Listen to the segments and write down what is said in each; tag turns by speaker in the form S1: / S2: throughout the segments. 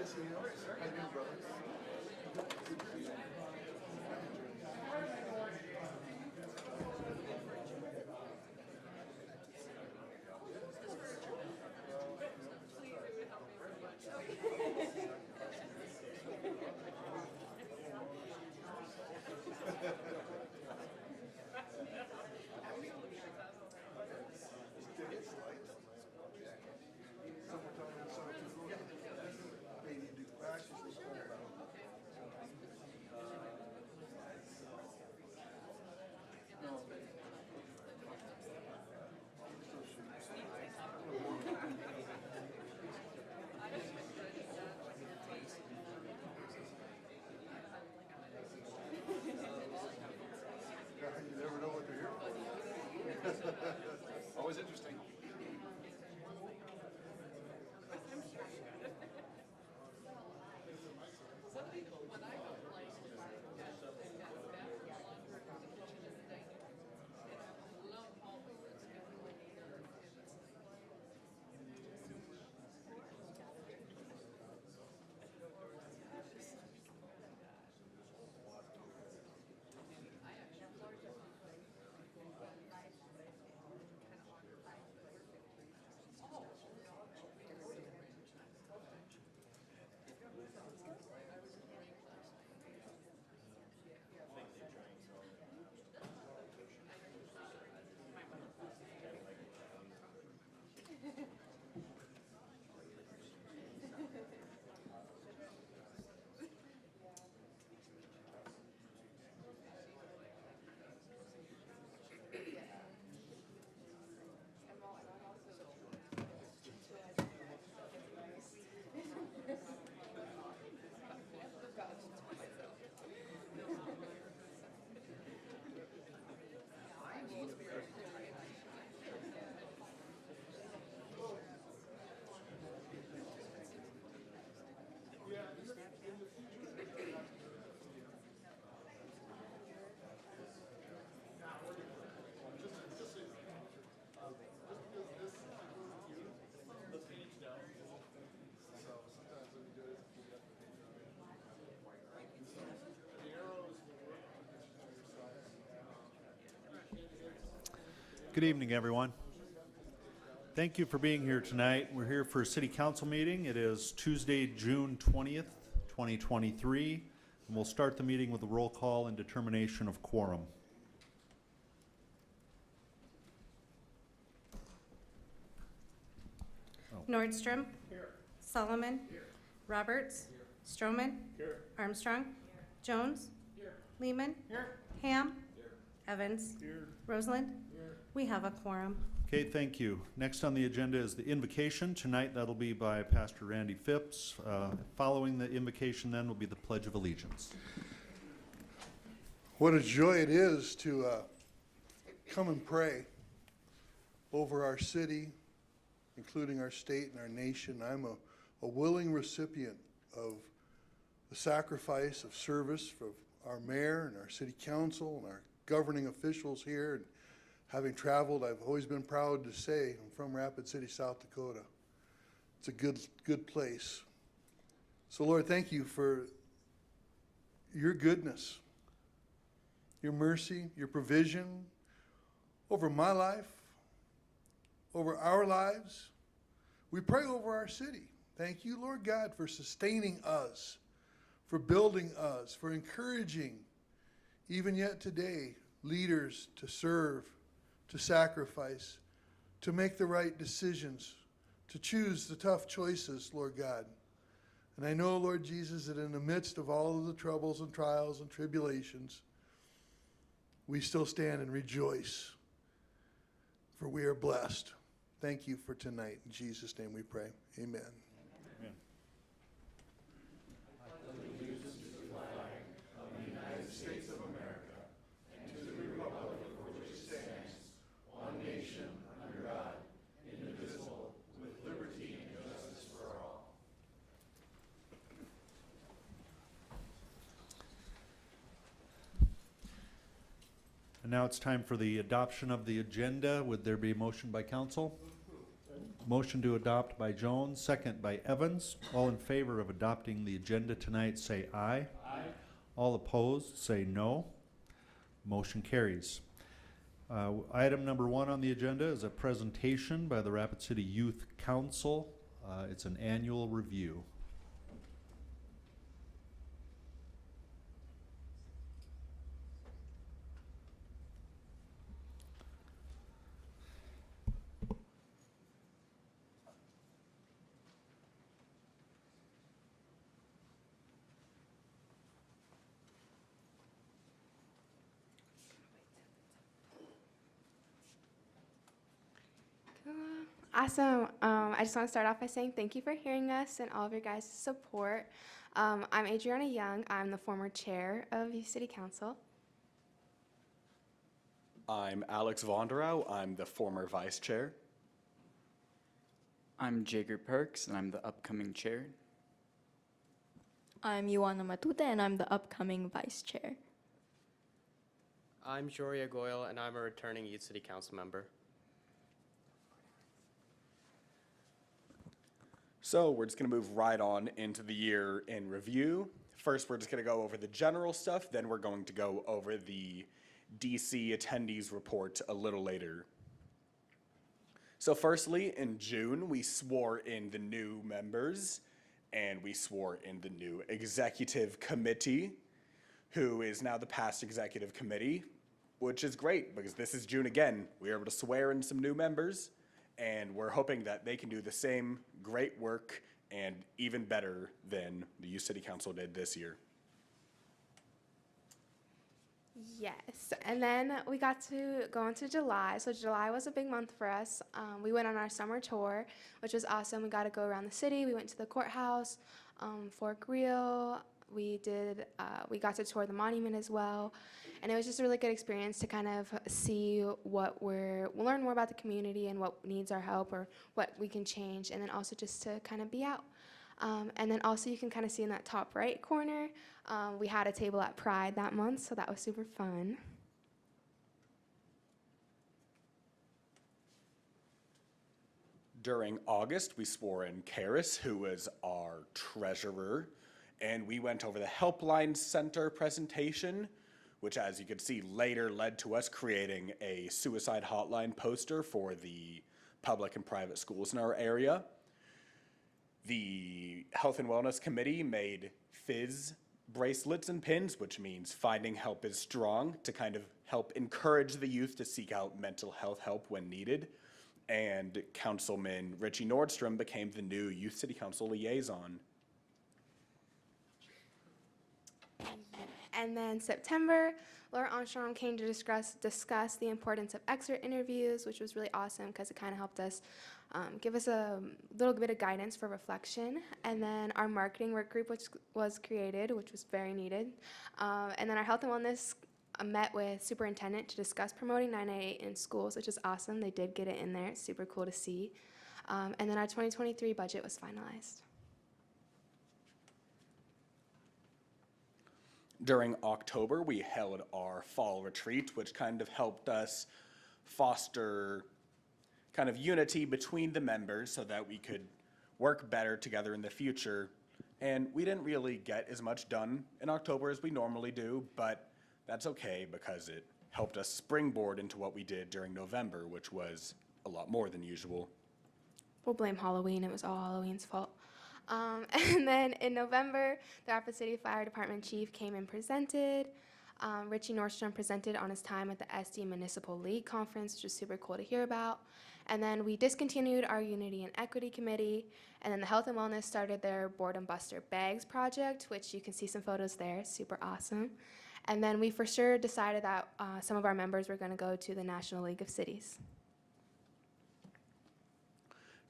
S1: seeing you. How you doing, brother? Good to see you. Tickets, lights. Summertime in South Dakota. They need to do clashes this fall now. No. Still yeah, you never know what they're here for. Always interesting.
S2: Good evening, everyone. Thank you for being here tonight. We're here for a city council meeting. It is Tuesday, June 20th, 2023, and we'll start the meeting with a roll call and determination of quorum.
S3: Nordstrom. Here. Solomon. Here. Roberts. Here. Stroman. Here. Armstrong. Here. Jones. Here. Lehman. Here. Ham. Here. Evans. Here. Roseland. Here. We have a quorum.
S2: Okay, thank you. Next on the agenda is the invocation. Tonight that'll be by Pastor Randy Phipps. Following the invocation then will be the Pledge of Allegiance.
S1: What a joy it is to come and pray over our city, including our state and our nation. I'm a willing recipient of the sacrifice of service for our mayor and our city council and our governing officials here. And having traveled, I've always been proud to say I'm from Rapid City, South Dakota. It's a good place. So Lord, thank you for your goodness, your mercy, your provision over my life, over our lives. We pray over our city. Thank you, Lord God, for sustaining us, for building us, for encouraging, even yet today, leaders to serve, to sacrifice, to make the right decisions, to choose the tough choices, Lord God. And I know, Lord Jesus, that in the midst of all of the troubles and trials and tribulations, we still stand and rejoice, for we are blessed. Thank you for tonight. In Jesus' name we pray. Amen.
S2: Amen. And now it's time for the adoption of the agenda. Would there be a motion by council? Motion to adopt by Jones, second by Evans. All in favor of adopting the agenda tonight, say aye. Aye. All opposed, say no. Motion carries. Item number 1 on the agenda is a presentation by the Rapid City Youth Council. It's an annual review.
S4: Awesome. I just want to start off by saying thank you for hearing us and all of your guys' support. I'm Adriana Young. I'm the former chair of Youth City Council.
S5: I'm Alex Vonderau. I'm the former vice chair.
S6: I'm Jager Perks, and I'm the upcoming chair.
S7: I'm Ioana Matute, and I'm the upcoming vice chair.
S8: I'm Joria Goyle, and I'm a returning Youth City Council member.
S5: So we're just going to move right on into the year in review. First, we're just going to go over the general stuff. Then we're going to go over the DC attendees report a little later. So firstly, in June, we swore in the new members, and we swore in the new executive committee, who is now the past executive committee, which is great because this is June again. We were able to swear in some new members, and we're hoping that they can do the same great work and even better than the Youth City Council did this year.
S4: Yes, and then we got to go into July. So July was a big month for us. We went on our summer tour, which was awesome. We got to go around the city. We went to the courthouse, Fort Greele. We got to tour the monument as well. And it was just a really good experience to kind of see learn more about the community and what needs our help or what we can change, and then also just to kind of be out. And then also you can kind of see in that top right corner, we had a table at Pride that month, so that was super fun.
S5: During August, we swore in Karis, who was our treasurer, and we went over the Helpline Center presentation, which, as you could see later, led to us creating a suicide hotline poster for the public and private schools in our area. The Health and Wellness Committee made Fizz bracelets and pins, which means finding help is strong, to kind of help encourage the youth to seek out mental health help when needed. And Councilman Richie Nordstrom became the new Youth City Council liaison.
S4: And then September, Laura Armstrong came to discuss the importance of exit interviews, which was really awesome because it kind of helped us give us a little bit of guidance for reflection. And then our marketing work group, which was created, which was very needed. And then our health and wellness met with superintendent to discuss promoting 988 in schools, which is awesome. They did get it in there. It's super cool to see. And then our 2023 budget was finalized.
S5: During October, we held our fall retreat, which kind of helped us foster kind of unity between the members so that we could work better together in the future. And we didn't really get as much done in October as we normally do, but that's okay because it helped us springboard into what we did during November, which was a lot more than usual.
S4: We'll blame Halloween. It was all Halloween's fault. And then in November, the Rapid City Fire Department Chief came and presented. Richie Nordstrom presented on his time at the SD Municipal League Conference, which was super cool to hear about. And then we discontinued our Unity and Equity Committee. And then the Health and Wellness started their Boredom Buster Bags project, which you can see some photos there. Super awesome. And then we for sure decided that some of our members were going to go to the National League of Cities.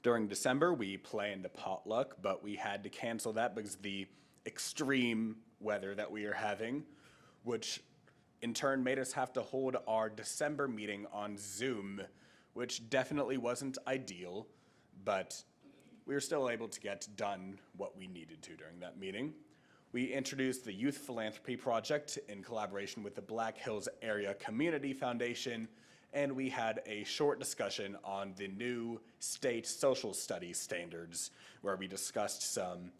S5: During December, we planned a potluck, but we had to cancel that because of the extreme weather that we are having, which in turn made us have to hold our December meeting on Zoom, which definitely wasn't ideal, but we were still able to get done what we needed to during that meeting. We introduced the Youth Philanthropy Project in collaboration with the Black Hills Area Community Foundation, and we had a short discussion on the new state social studies standards, where we discussed some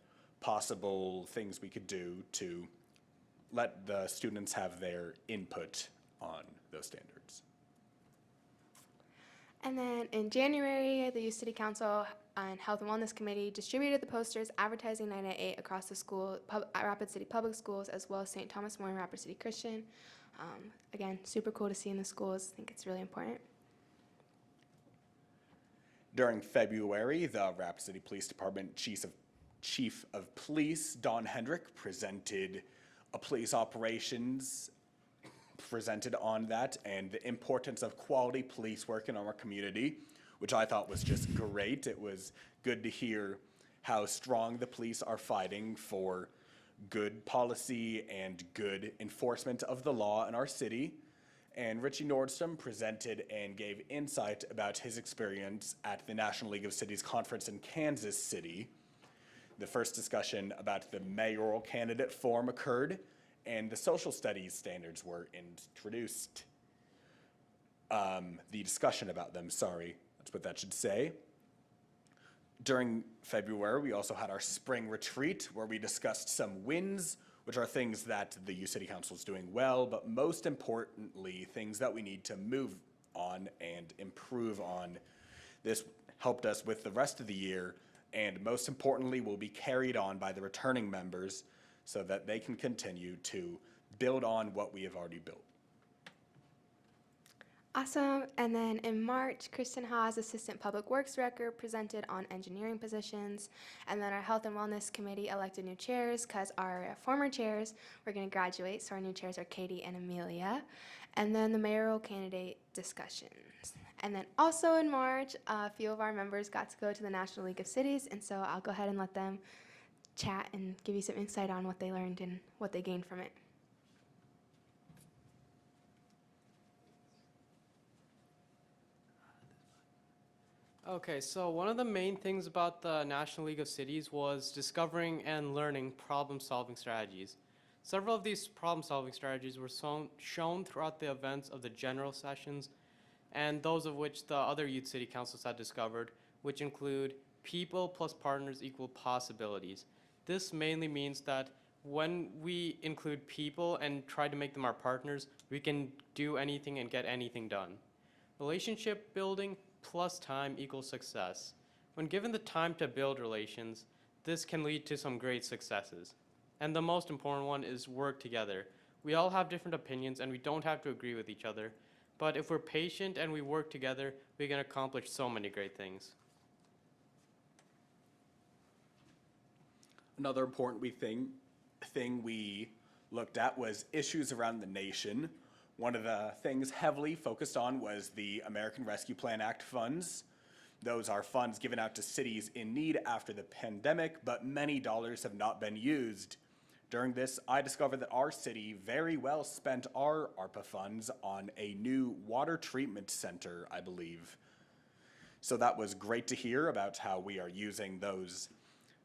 S5: possible things we could do to let the students have their input on those standards.
S4: And then in January, the Youth City Council and Health and Wellness Committee distributed the posters advertising 9 at 8 across the school, at Rapid City Public Schools, as well as St. Thomas More and Rapid City Christian. Again, super cool to see in the schools. I think it's really important.
S5: During February, the Rapid City Police Department Chief of Police, Don Hendrick, presented a police operations presented on that and the importance of quality police work in our community, which I thought was just great. It was good to hear how strong the police are fighting for good policy and good enforcement of the law in our city. And Richie Nordstrom presented and gave insight about his experience at the National League of Cities conference in Kansas City. The first discussion about the mayoral candidate form occurred, and the social studies standards were introduced. The discussion about them, sorry, that's what that should say. During February, we also had our spring retreat where we discussed some wins, which are things that the Youth City Council is doing well, but most importantly, things that we need to move on and improve on. This helped us with the rest of the year, and most importantly, will be carried on by the returning members so that they can continue to build on what we have already built.
S4: Awesome. And then in March, Kristen Haas, Assistant Public Works Director, presented on engineering positions. And then our Health and Wellness Committee elected new chairs because our former chairs were going to graduate. So our new chairs are Katie and Amelia. And then the mayoral candidate discussions. And then also in March, a few of our members got to go to the National League of Cities. And so I'll go ahead and let them chat and give you some insight on what they learned and what they gained from it.
S8: Okay, so one of the main things about the National League of Cities was discovering and learning problem-solving strategies. Several of these problem-solving strategies were shown throughout the events of the general sessions, and those of which the other youth city councils had discovered, which include people plus partners equal possibilities. This mainly means that when we include people and try to make them our partners, we can do anything and get anything done. Relationship building plus time equals success. When given the time to build relations, this can lead to some great successes. And the most important one is work together. We all have different opinions and we don't have to agree with each other, but if we're patient and we work together, we can accomplish so many great things.
S5: Another important thing we looked at was issues around the nation. One of the things heavily focused on was the American Rescue Plan Act funds. Those are funds given out to cities in need after the pandemic, but many dollars have not been used. During this, I discovered that our city very well spent our ARPA funds on a new water treatment center, I believe. So that was great to hear about how we are using those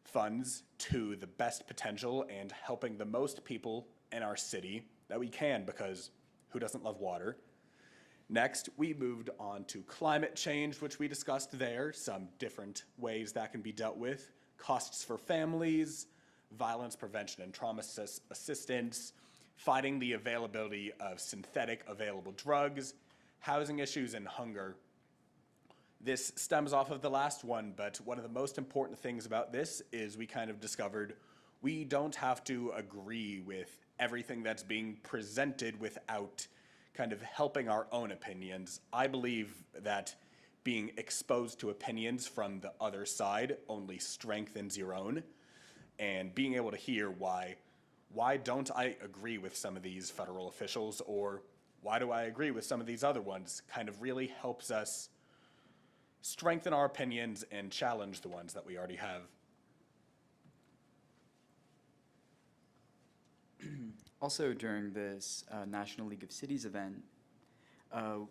S5: funds to the best potential and helping the most people in our city that we can, because who doesn't love water? Next, we moved on to climate change, which we discussed there, some different ways that can be dealt with, costs for families, violence prevention and trauma assistance, fighting the availability of synthetic available drugs, housing issues, and hunger. This stems off of the last one, but one of the most important things about this is we kind of discovered we don't have to agree with everything that's being presented without kind of helping our own opinions. I believe that being exposed to opinions from the other side only strengthens your own, and being able to hear why don't I agree with some of these federal officials, or why do I agree with some of these other ones, kind of really helps us strengthen our opinions and challenge the ones that we already have.
S6: Also, during this National League of Cities event,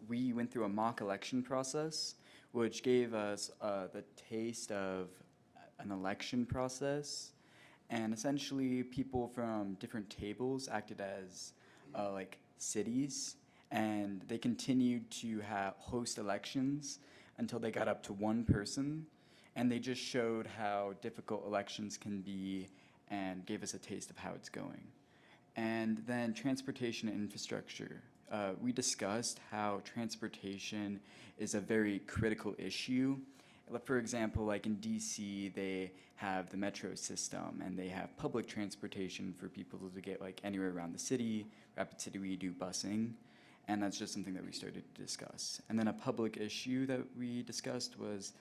S6: we went through a mock election process, which gave us the taste of an election process. And essentially, people from different tables acted as like cities, And they continued to host elections until they got up to one person. And they just showed how difficult elections can be and gave us a taste of how it's going. And then transportation and infrastructure. We discussed how transportation is a very critical issue. For example, like in DC, they have the metro system and they have public transportation for people to get like anywhere around the city. Rapid City, we do busing. And that's just something that we started to discuss. And then a public issue that we discussed was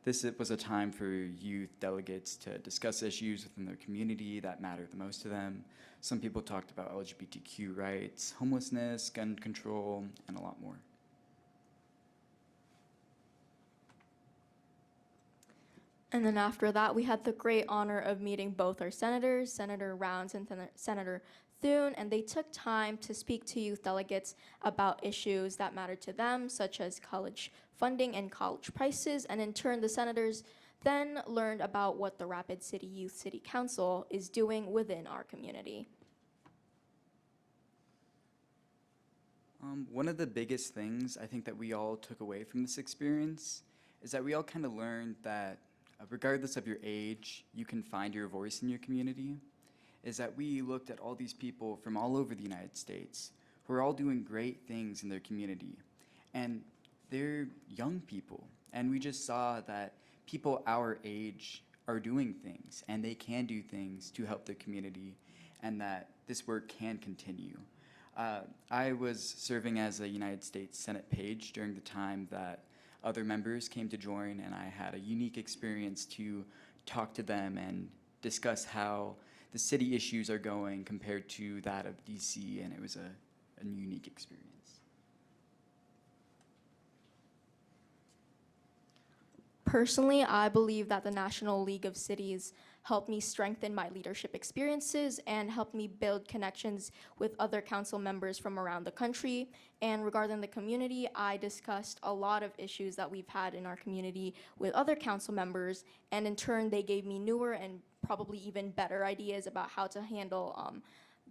S6: this was a time for youth delegates to discuss issues within their community that matter the most to them. Some people talked about LGBTQ rights, homelessness, gun control, and a lot more.
S7: And then after that, we had the great honor of meeting both our senators, Senator Rounds and Senator Thune, and they took time to speak to youth delegates about issues that matter to them, such as college funding and college prices. And in turn, the senators then learned about what the Rapid City Youth City Council is doing within our community.
S6: One of the biggest things I think that we all took away from this experience is that we all kind of learned that regardless of your age, you can find your voice in your community. Is that we looked at all these people from all over the United States who are all doing great things in their community. And they're young people. And we just saw that people our age are doing things and they can do things to help their community and that this work can continue. I was serving as a United States Senate page during the time that other members came to join, and I had a unique experience to talk to them and discuss how the city issues are going compared to that of DC, and it was a unique experience.
S7: Personally, I believe that the National League of Cities helped me strengthen my leadership experiences and helped me build connections with other council members from around the country. And regarding the community, I discussed a lot of issues that we've had in our community with other council members, and in turn, they gave me newer and probably even better ideas about how to handle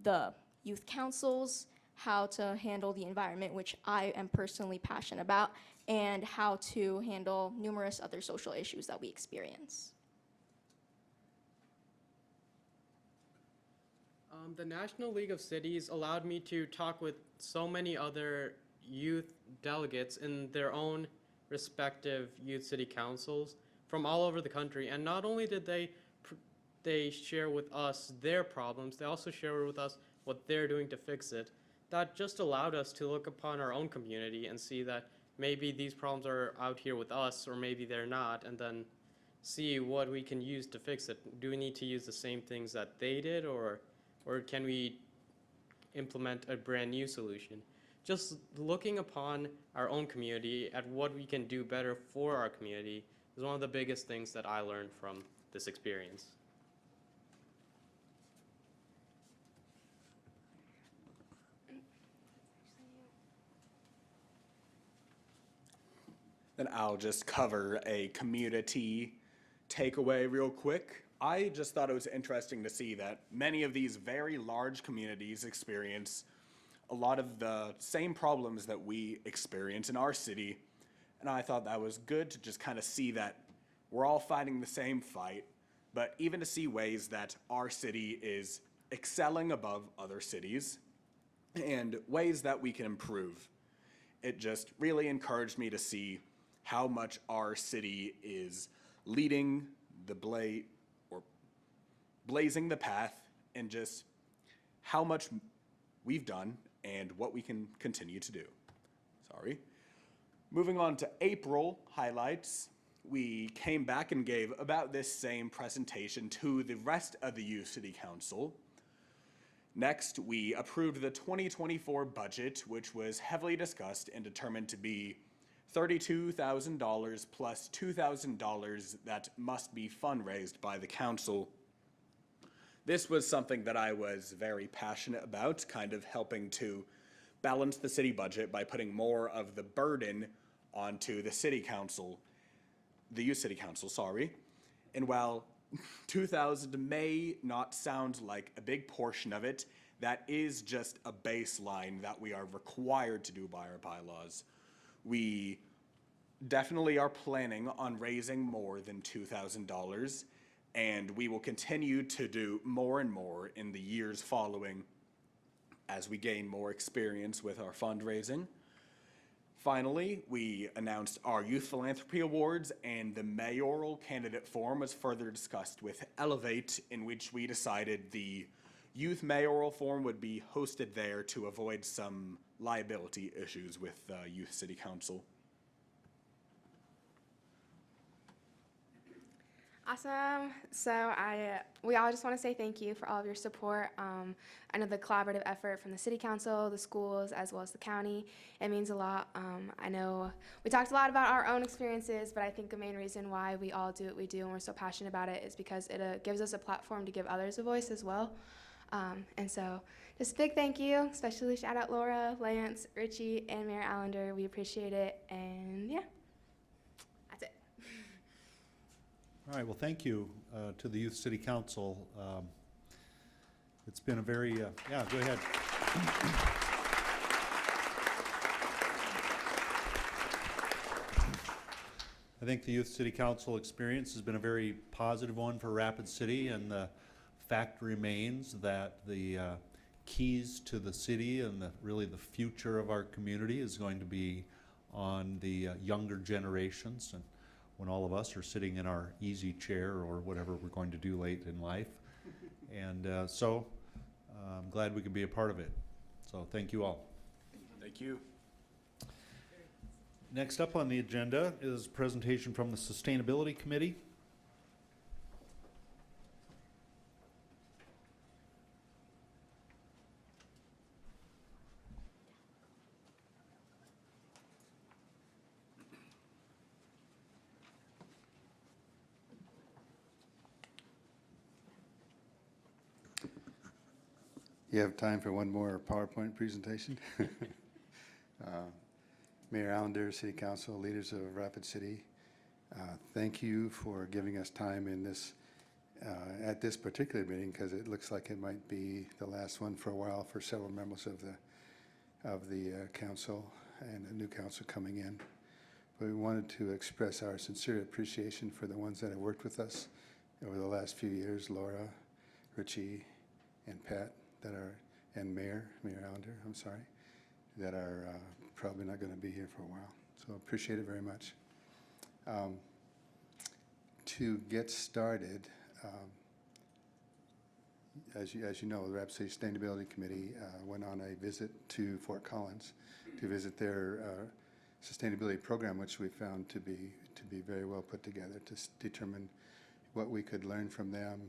S7: the youth councils, how to handle the environment, which I am personally passionate about, and how to handle numerous other social issues that we experience.
S8: The National League of Cities allowed me to talk with so many other youth delegates in their own respective youth city councils from all over the country. And not only did they share with us their problems, they also share with us what they're doing to fix it. That just allowed us to look upon our own community and see that maybe these problems are out here with us, or maybe they're not, and then see what we can use to fix it. Do we need to use the same things that they did, or can we implement a brand new solution? Just looking upon our own community at what we can do better for our community is one of the biggest things that I learned from this experience.
S5: Then I'll just cover a community takeaway real quick. I just thought it was interesting to see that many of these very large communities experience a lot of the same problems that we experience in our city. And I thought that was good to just kind of see that we're all fighting the same fight, but even to see ways that our city is excelling above other cities and ways that we can improve. It just really encouraged me to see how much our city is leading the blazing the path, and just how much we've done and what we can continue to do. Sorry. Moving on to April highlights, we came back and gave about this same presentation to the rest of the Youth City Council. Next, we approved the 2024 budget, which was heavily discussed and determined to be $32,000 plus $2,000 that must be fundraised by the council. This was something that I was very passionate about, kind of helping to balance the city budget by putting more of the burden onto the city council, the youth city council, sorry. And while 2,000 may not sound like a big portion of it, That is just a baseline that we are required to do by our bylaws. We definitely are planning on raising more than $2,000, and we will continue to do more and more in the years following as we gain more experience with our fundraising. Finally, we announced our Youth Philanthropy Awards, and the mayoral candidate forum was further discussed with Elevate, in which we decided the youth mayoral forum would be hosted there to avoid some liability issues with Youth City Council.
S4: Awesome. So we all just want to say thank you for all of your support. I know the collaborative effort from the city council, the schools, as well as the county, it means a lot. I know we talked a lot about our own experiences, but I think the main reason why we all do what we do and we're so passionate about it is because it gives us a platform to give others a voice as well. And so just a big thank you, especially shout out Laura, Lance, Richie, and Mayor Allender. We appreciate it. And yeah, that's it.
S2: All right, well, thank you to the Youth City Council. It's been a very, yeah, go ahead. I think the Youth City Council experience has been a very positive one for Rapid City, and the fact remains that the keys to the city and really the future of our community is going to be on the younger generations, and when all of us are sitting in our easy chair or whatever we're going to do late in life. And so I'm glad we could be a part of it. So thank you all.
S5: Thank you.
S2: Next up on the agenda is a presentation from the Sustainability Committee.
S9: You have time for one more PowerPoint presentation? Mayor Allender, City Council, leaders of Rapid City, thank you for giving us time in this, at this particular meeting, because it looks like it might be the last one for a while for several members of the council and a new council coming in. But we wanted to express our sincere appreciation for the ones that have worked with us over the last few years, Laura, Richie, and Pat, that are, and Mayor Allender, I'm sorry, that are probably not going to be here for a while. So appreciate it very much. To get started, as you know, the Rapid City Sustainability Committee went on a visit to Fort Collins to visit their sustainability program, which we found to be very well put together to determine what we could learn from them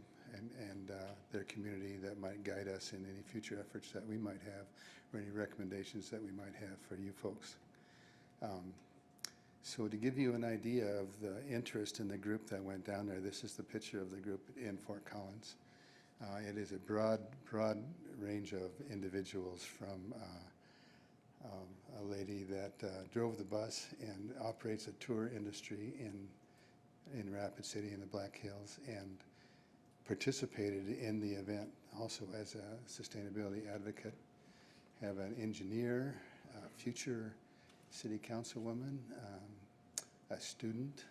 S9: and their community that might guide us in any future efforts that we might have, or any recommendations that we might have for you folks. So to give you an idea of the interest in the group that went down there, this is the picture of the group in Fort Collins. It is a broad range of individuals, from a lady that drove the bus and operates a tour industry in Rapid City in the Black Hills, and participated in the event also as a sustainability advocate. Have an engineer, a future city councilwoman, a student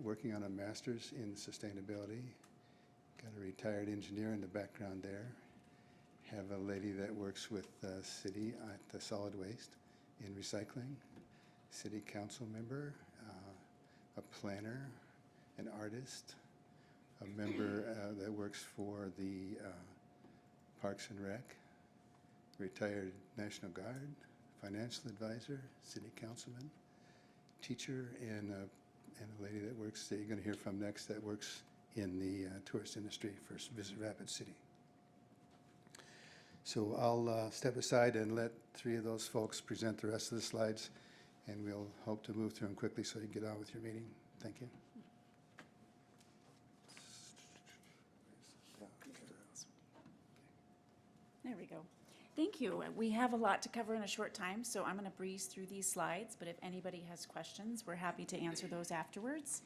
S9: working on a master's in sustainability. Got a retired engineer in the background there. Have a lady that works with the city at the solid waste in recycling. City council member, a planner, an artist, a member that works for the Parks and Rec, retired National Guard, financial advisor, city councilman, teacher, and a lady that works, that you're going to hear from next, that works in the tourist industry for Visit Rapid City. So I'll step aside and let three of those folks present the rest of the slides, and we'll hope to move through them quickly so you can get on with your meeting. Thank you.
S10: There we go. Thank you. We have a lot to cover in a short time, so I'm going to breeze through these slides, but if anybody has questions, we're happy to answer those afterwards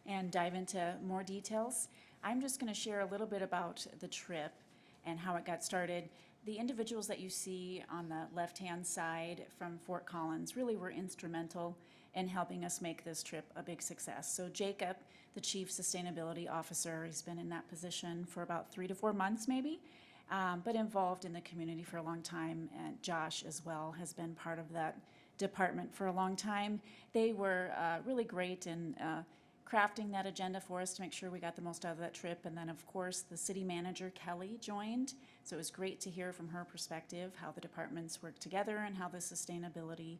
S10: and dive into more details. I'm just going to share a little bit about the trip and how it got started. the individuals that you see on the left-hand side from Fort Collins really were instrumental in helping us make this trip a big success. So Jacob, the Chief Sustainability Officer, he's been in that position for about 3 to 4 months maybe, but involved in the community for a long time. And Josh as well has been part of that department for a long time. They were really great in crafting that agenda for us to make sure we got the most out of that trip. And then, of course, the city manager, Kelly, joined. So it was great to hear from her perspective how the departments work together and how the sustainability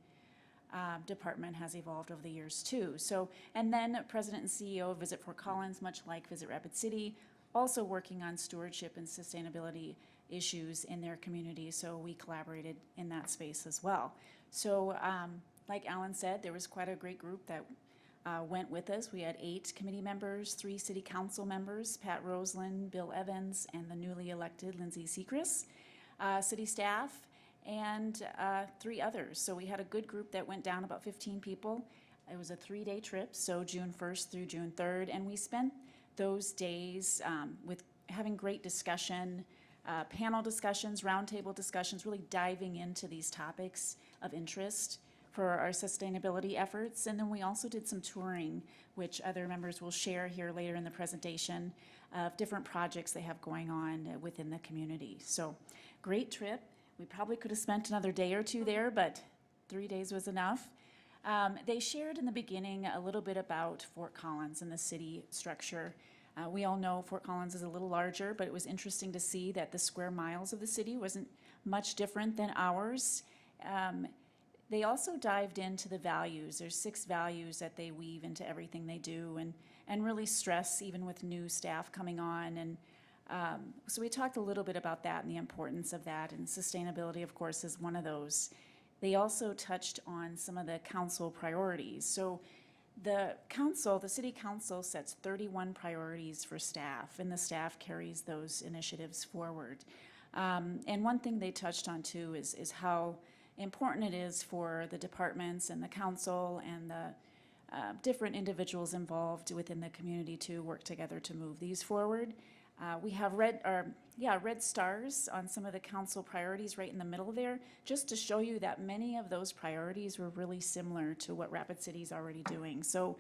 S10: department has evolved over the years too. So, and then President and CEO of Visit Fort Collins, much like Visit Rapid City, also working on stewardship and sustainability issues in their community. So we collaborated in that space as well. So like Alan said, there was quite a great group that went with us. We had 8 committee members, 3 city council members, Pat Roseland, Bill Evans, and the newly elected Lindsay Sechrist, city staff, and 3 others. So we had a good group that went down, about 15 people. It was a 3-day trip, so June 1st through June 3rd, and we spent those days with having great discussion, panel discussions, roundtable discussions, really diving into these topics of interest for our sustainability efforts. And then we also did some touring, which other members will share here later in the presentation, of different projects they have going on within the community. So great trip. We probably could have spent another day or 2 there, but 3 days was enough. They shared in the beginning a little bit about Fort Collins and the city structure. We all know Fort Collins is a little larger, but it was interesting to see that the square miles of the city wasn't much different than ours. They also dived into the values. There's 6 values that they weave into everything they do and really stress even with new staff coming on. And so we talked a little bit about that and the importance of that, and sustainability, of course, is one of those. They also touched on some of the council priorities. So the council, the city council, sets 31 priorities for staff, and the staff carries those initiatives forward. And one thing they touched on too is how important it is for the departments and the council and the different individuals involved within the community to work together to move these forward. We have red stars on some of the council priorities right in the middle there, just to show you that many of those priorities were really similar to what Rapid City is already doing. So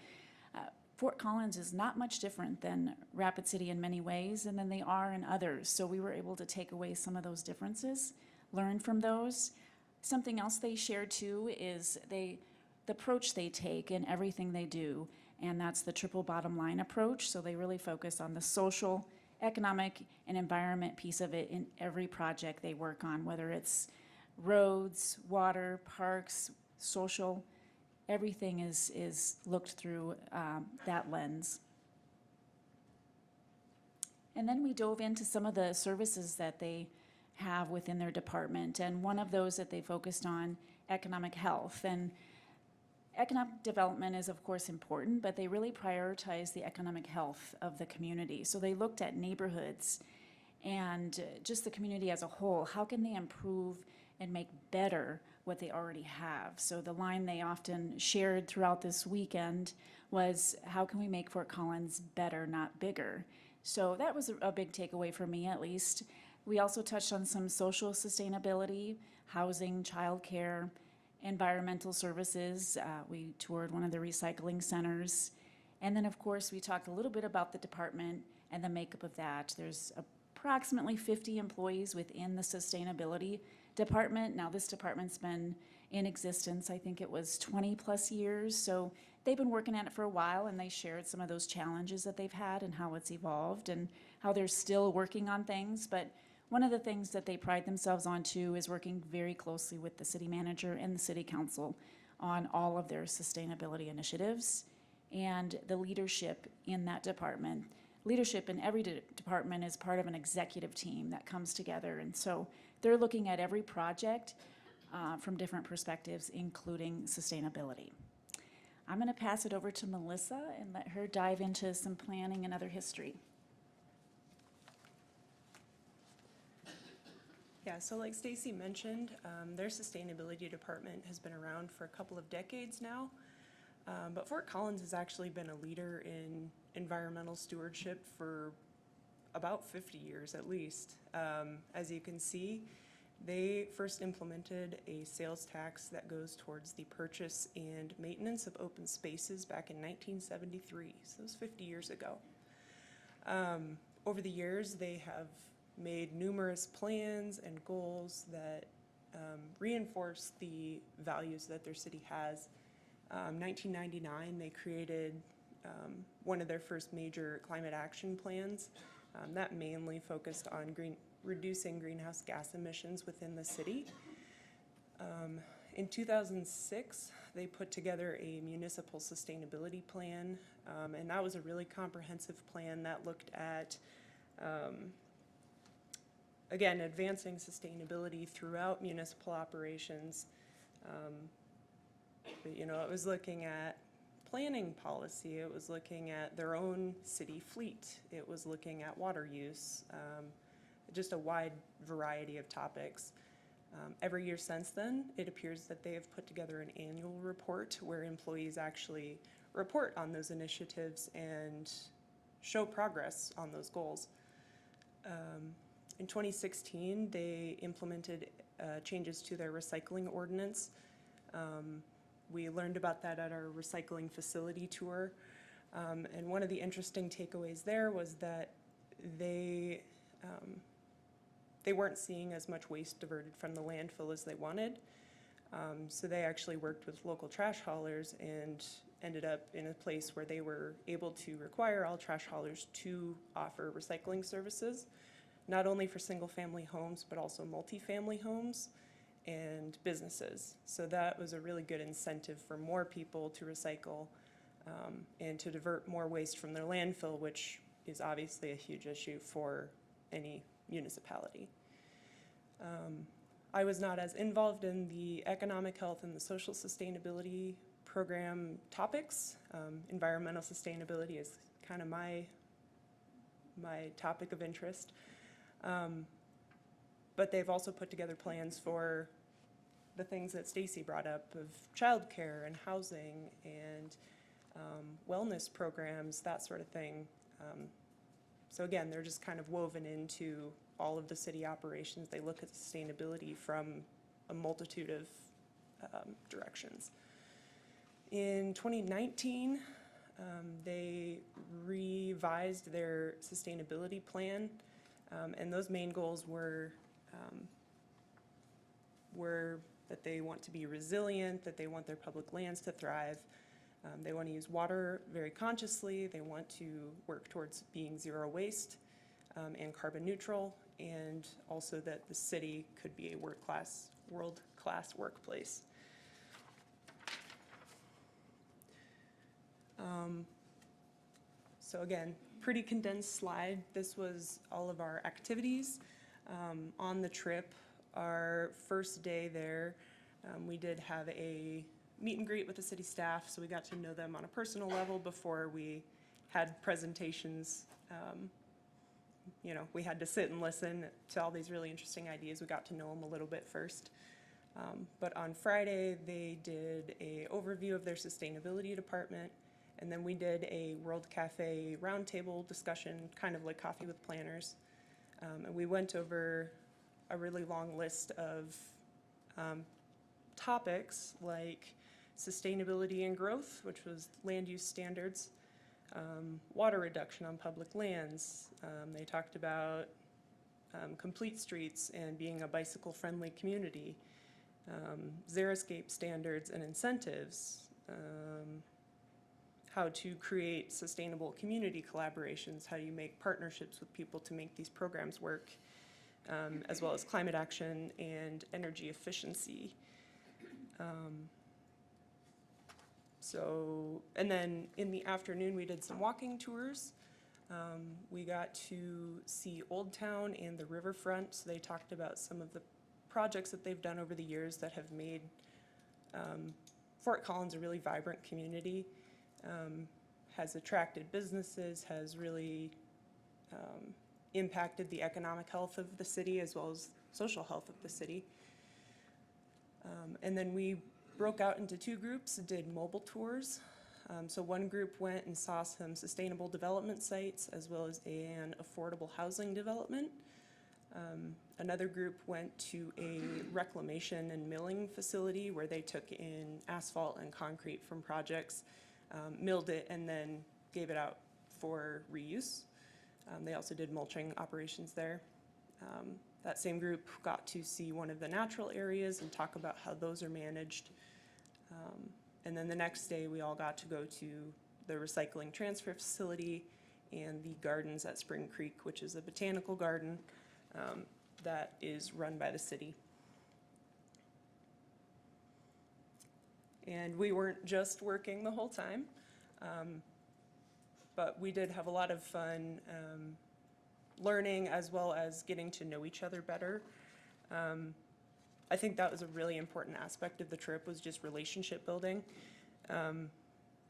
S10: Fort Collins is not much different than Rapid City in many ways, and then they are in others. So we were able to take away some of those differences, learn from those. Something else they shared too is the approach they take in everything they do, and that's the triple bottom line approach. So they really focus on the social, economic, and environment piece of it in every project they work on, whether it's roads, water, parks, social, everything is looked through that lens. And then we dove into some of the services that they have within their department, and one of those that they focused on, economic health. And economic development is of course important, but they really prioritize the economic health of the community. So they looked at neighborhoods and just the community as a whole. How can they improve and make better what they already have? So the line they often shared throughout this weekend was, how can we make Fort Collins better, not bigger? So that was a big takeaway for me, at least. We also touched on some social sustainability, housing, childcare, environmental services. We toured one of the recycling centers. And then, of course, we talked a little bit about the department and the makeup of that. There's approximately 50 employees within the sustainability department. Now, this department's been in existence, I think it was 20 plus years. So they've been working at it for a while, and they shared some of those challenges that they've had and how it's evolved and how they're still working on things. But one of the things that they pride themselves on too is working very closely with the city manager and the city council on all of their sustainability initiatives and the leadership in that department. Leadership in every department is part of an executive team that comes together, and so they're looking at every project from different perspectives, including sustainability. I'm going to pass it over to Melissa and let her dive into some planning and other history.
S11: Yeah, so like Stacy mentioned, their sustainability department has been around for a couple of decades now, but Fort Collins has actually been a leader in environmental stewardship for about 50 years at least. As you can see, They first implemented a sales tax that goes towards the purchase and maintenance of open spaces back in 1973, so it was 50 years ago. Over the years, they have made numerous plans and goals that reinforce the values that their city has. 1999, they created one of their first major climate action plans that mainly focused on reducing greenhouse gas emissions within the city. In 2006, they put together a municipal sustainability plan, and that was a really comprehensive plan that looked at, again, advancing sustainability throughout municipal operations. But, you know, it was looking at planning policy, it was looking at their own city fleet, it was looking at water use, just a wide variety of topics. Every year since then, it appears that they have put together an annual report where employees actually report on those initiatives and show progress on those goals. In 2016, they implemented changes to their recycling ordinance. We learned about that at our recycling facility tour. And one of the interesting takeaways there was that they weren't seeing as much waste diverted from the landfill as they wanted. So they actually worked with local trash haulers and ended up in a place where they were able to require all trash haulers to offer recycling services, not only for single-family homes, but also multifamily homes and businesses. So that was a really good incentive for more people to recycle and to divert more waste from their landfill, which is obviously a huge issue for any municipality. I was not as involved in the economic health and the social sustainability program topics. Environmental sustainability is kind of my topic of interest. But they've also put together plans for the things that Stacy brought up of childcare and housing and wellness programs, that sort of thing. So again, they're just kind of woven into all of the city operations. They look at sustainability from a multitude of directions. In 2019, they revised their sustainability plan, and those main goals were that they want to be resilient, that they want their public lands to thrive. They want to use water very consciously. They want to work towards being zero waste and carbon neutral, and also that the city could be a world-class workplace. So again, pretty condensed slide. This was all of our activities on the trip. Our first day there, we did have a meet and greet with the city staff, so we got to know them on a personal level before we had presentations. You know, we had to sit and listen to all these really interesting ideas. We got to know them a little bit first. But on Friday, they did an overview of their sustainability department, and then we did a World Cafe roundtable discussion, kind of like Coffee with Planners. And we went over a really long list of topics like sustainability and growth, which was land use standards, water reduction on public lands. They talked about complete streets and being a bicycle-friendly community, xeriscape standards and incentives, how to create sustainable community collaborations, how do you make partnerships with people to make these programs work, as well as climate action and energy efficiency. And then in the afternoon, we did some walking tours. We got to see Old Town and the riverfront. So they talked about some of the projects that they've done over the years that have made Fort Collins a really vibrant community, has attracted businesses, has really impacted the economic health of the city as well as social health of the city. And then we broke out into two groups, did mobile tours. So one group went and saw some sustainable development sites as well as an affordable housing development. Another group went to a reclamation and milling facility where they took in asphalt and concrete from projects, milled it, and then gave it out for reuse. They also did mulching operations there. That same group got to see one of the natural areas and talk about how those are managed. And then the next day, we all got to go to the recycling transfer facility and the gardens at Spring Creek, which is a botanical garden that is run by the city. And we weren't just working the whole time, but we did have a lot of fun learning as well as getting to know each other better. I think that was a really important aspect of the trip, was just relationship building.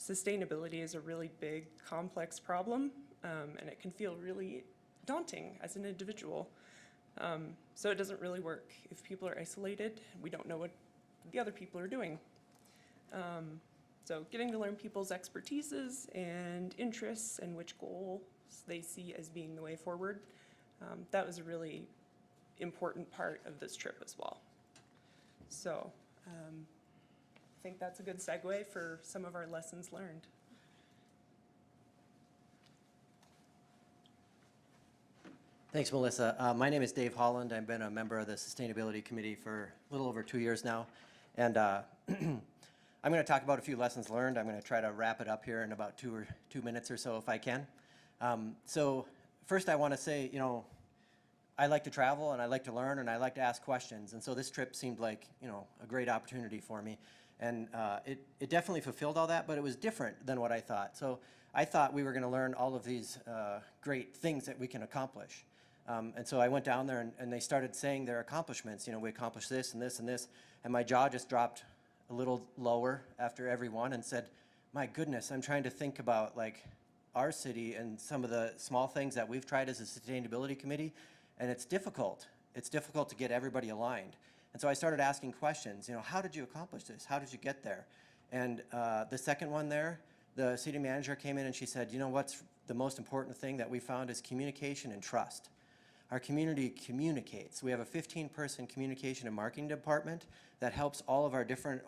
S11: Sustainability is a really big, complex problem, and it can feel really daunting as an individual. So it doesn't really work if people are isolated. We don't know what the other people are doing. So getting to learn people's expertises and interests and which goals they see as being the way forward, that was a really important part of this trip as well. So I think that's a good segue for some of our lessons learned.
S12: Thanks, Melissa. My name is Dave Holland. I've been a member of the Sustainability Committee for a little over 2 years now. And I'm going to talk about a few lessons learned. I'm going to try to wrap it up here in about 2 minutes or so if I can. So first I want to say, you know, I like to travel and I like to learn and I like to ask questions. And so this trip seemed like, you know, a great opportunity for me. And it definitely fulfilled all that, but it was different than what I thought. So I thought we were going to learn all of these great things that we can accomplish. And so I went down there and they started saying their accomplishments. You know, we accomplished this and this and this. And my jaw just dropped a little lower after every one and said, my goodness, I'm trying to think about like our city and some of the small things that we've tried as a sustainability committee. And it's difficult. It's difficult to get everybody aligned. And so I started asking questions, you know, how did you accomplish this? How did you get there? And the second one there, the city manager came in and she said, you know, what's the most important thing that we found is communication and trust. Our community communicates. We have a 15-person communication and marketing department that helps all of our different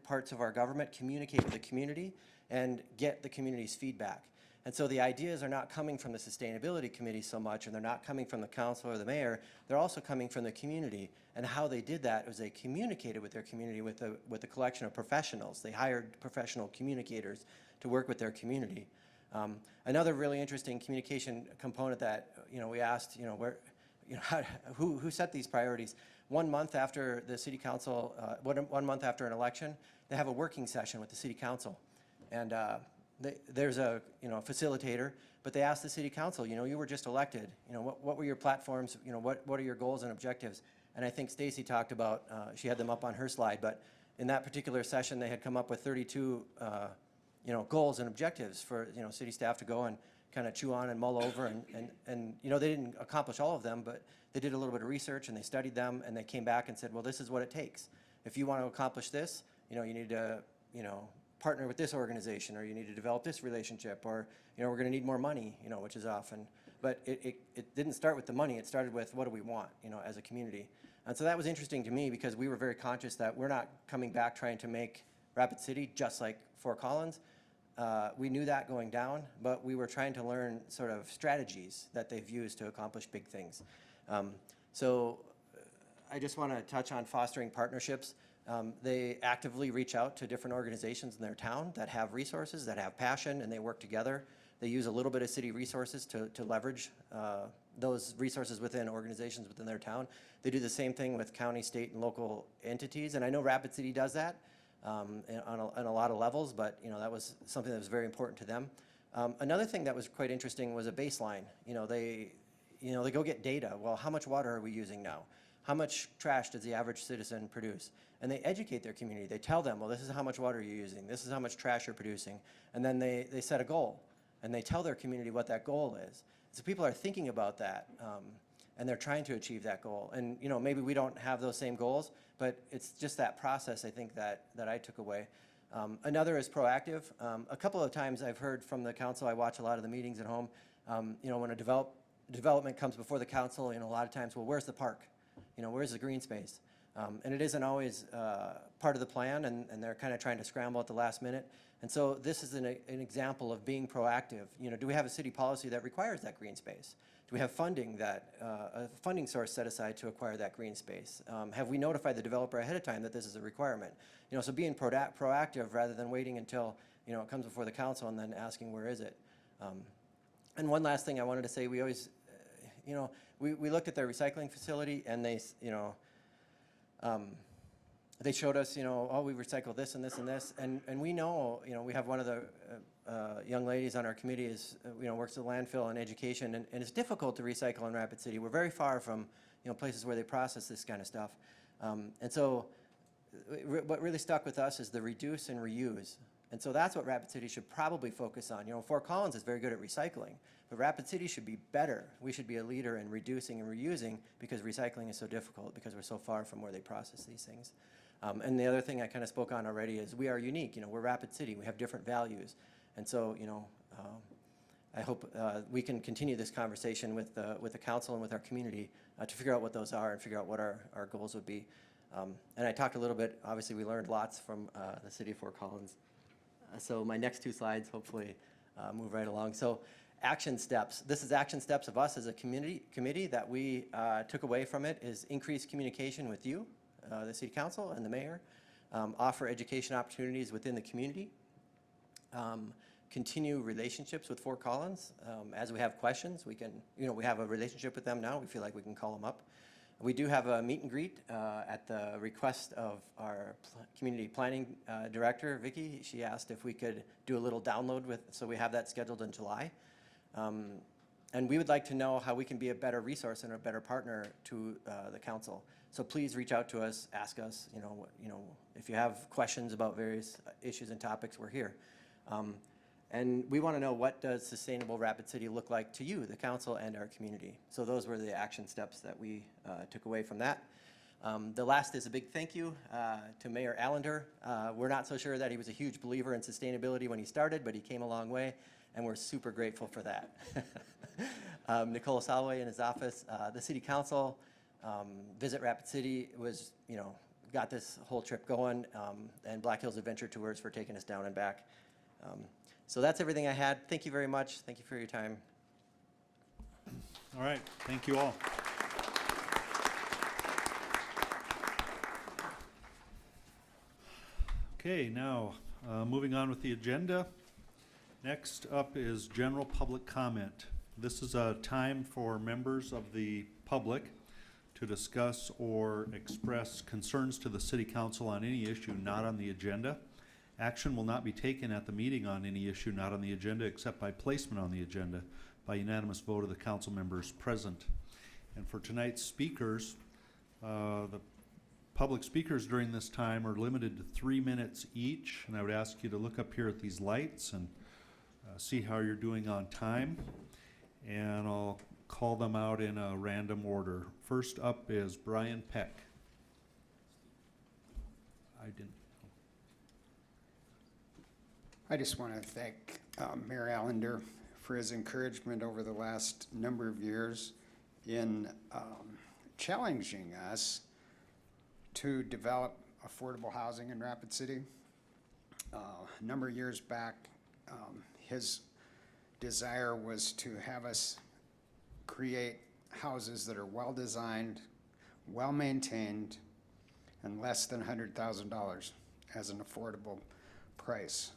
S12: parts of our government communicate with the community and get the community's feedback. And so the ideas are not coming from the Sustainability Committee so much, and they're not coming from the council or the mayor. They're also coming from the community. And how they did that was they communicated with their community with a collection of professionals. They hired professional communicators to work with their community. Another really interesting communication component that, you know, we asked, you know, where, you know, who set these priorities? 1 month after the city council, 1 month after an election, they have a working session with the city council. And there's a, you know, a facilitator, but they asked the city council, you know, you were just elected, you know, what were your platforms, you know, what are your goals and objectives? And I think Stacy talked about, she had them up on her slide, but in that particular session, they had come up with 32, you know, goals and objectives for, you know, city staff to go and kind of chew on and mull over, and you know, they didn't accomplish all of them, but they did a little bit of research and they studied them and they came back and said, well, this is what it takes. If you want to accomplish this, you know, you need to, you know, partner with this organization, or you need to develop this relationship, or, you know, we're going to need more money, you know, which is often, but it didn't start with the money. It started with what do we want, you know, as a community. And so that was interesting to me because we were very conscious that we're not coming back trying to make Rapid City just like Fort Collins. We knew that going down, but we were trying to learn sort of strategies that they've used to accomplish big things. So I just want to touch on fostering partnerships. They actively reach out to different organizations in their town that have resources, that have passion, and they work together. They use a little bit of city resources to leverage those resources within organizations within their town. They do the same thing with county, state, and local entities, and I know Rapid City does that on a lot of levels, but you know, that was something that was very important to them. Another thing that was quite interesting was a baseline. You know, they go get data. Well, how much water are we using now? How much trash does the average citizen produce? And they educate their community. They tell them, well, this is how much water you're using. This is how much trash you're producing. And then they set a goal. And they tell their community what that goal is. So people are thinking about that. And they're trying to achieve that goal. And you know, maybe we don't have those same goals, but it's just that process, I think, that I took away. Another is proactive. A couple of times I've heard from the council, I watch a lot of the meetings at home, you know, when a development comes before the council, a lot of times, well, where's the park? Where's the green space? And it isn't always part of the plan, and they're kind of trying to scramble at the last minute. And so this is an example of being proactive. Do we have a city policy that requires that green space? Do we have funding a funding source set aside to acquire that green space? Have we notified the developer ahead of time that this is a requirement? So being proactive rather than waiting until it comes before the council and then asking where is it. And one last thing I wanted to say, we always, we looked at their recycling facility, and they showed us, oh, we recycle this and this and this, and we know, we have one of the young ladies on our committee is, works at landfill and education, and it's difficult to recycle in Rapid City. We're very far from, places where they process this kind of stuff. And so what really stuck with us is the reduce and reuse. And so that's what Rapid City should probably focus on. Fort Collins is very good at recycling, but Rapid City should be better. We should be a leader in reducing and reusing, because recycling is so difficult because we're so far from where they process these things. And the other thing I kind of spoke on already is we are unique. We're Rapid City. We have different values. And so, I hope we can continue this conversation with the council and with our community to figure out what those are and figure out what our goals would be. And I talked a little bit, obviously we learned lots from the city of Fort Collins. So my next two slides hopefully move right along. So action steps. This is action steps of us as a committee that we took away from it is increased communication with you, the city council and the mayor, offer education opportunities within the community, continue relationships with Fort Collins. As we have questions, we can, we have a relationship with them now. We feel like we can call them up. We do have a meet and greet at the request of our community planning director, Vicki. She asked if we could do a little download so we have that scheduled in July. And we would like to know how we can be a better resource and a better partner to the council. So please reach out to us, ask us, if you have questions about various issues and topics, we're here. And we want to know, what does sustainable Rapid City look like to you, the council, and our community? So those were the action steps that we took away from that. The last is a big thank you to Mayor Allender. We're not so sure that he was a huge believer in sustainability when he started, but he came a long way, and we're super grateful for that. Nicole Salway in his office, the city council, Visit Rapid City was, got this whole trip going, and Black Hills Adventure Tours for taking us down and back. So that's everything I had. Thank you very much. Thank you for your time.
S2: All right, thank you all. Okay, now, moving on with the agenda. Next up is general public comment. This is a time for members of the public to discuss or express concerns to the city council on any issue not on the agenda. Action will not be taken at the meeting on any issue not on the agenda except by placement on the agenda by unanimous vote of the council members present. And for tonight's speakers, the public speakers during this time are limited to 3 minutes each, and I would ask you to look up here at these lights and see how you're doing on time, and I'll call them out in a random order. First up is Brian Peck.
S13: I just want to thank Mayor Allender for his encouragement over the last number of years in challenging us to develop affordable housing in Rapid City. A number of years back, his desire was to have us create houses that are well-designed, well-maintained, and less than $100,000 as an affordable price.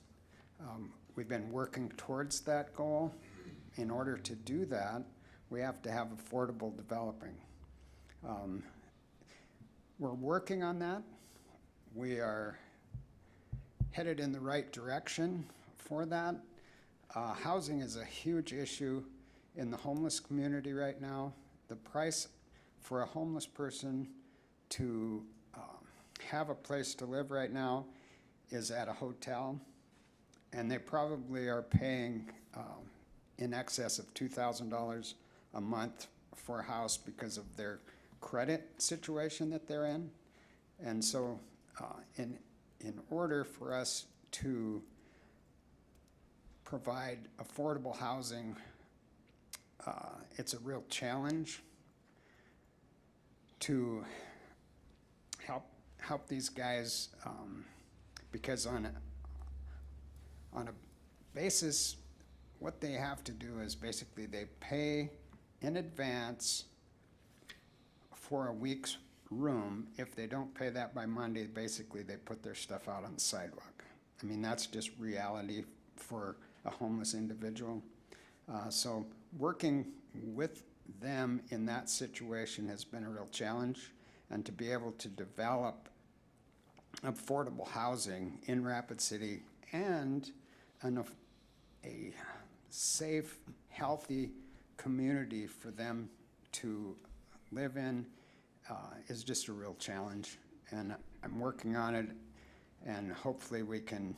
S13: We've been working towards that goal. In order to do that, we have to have affordable developing. We're working on that. We are headed in the right direction for that. Housing is a huge issue in the homeless community right now. The price for a homeless person to have a place to live right now is at a hotel, and they probably are paying in excess of $2,000 a month for a house because of their credit situation that they're in. And so in order for us to provide affordable housing it's a real challenge to help these guys, because on a basis, what they have to do is basically they pay in advance for a week's room. If they don't pay that by Monday, basically they put their stuff out on the sidewalk. I mean, that's just reality for a homeless individual. So working with them in that situation has been a real challenge, and to be able to develop affordable housing in Rapid City and a safe, healthy community for them to live in is just a real challenge. And I'm working on it, and hopefully we can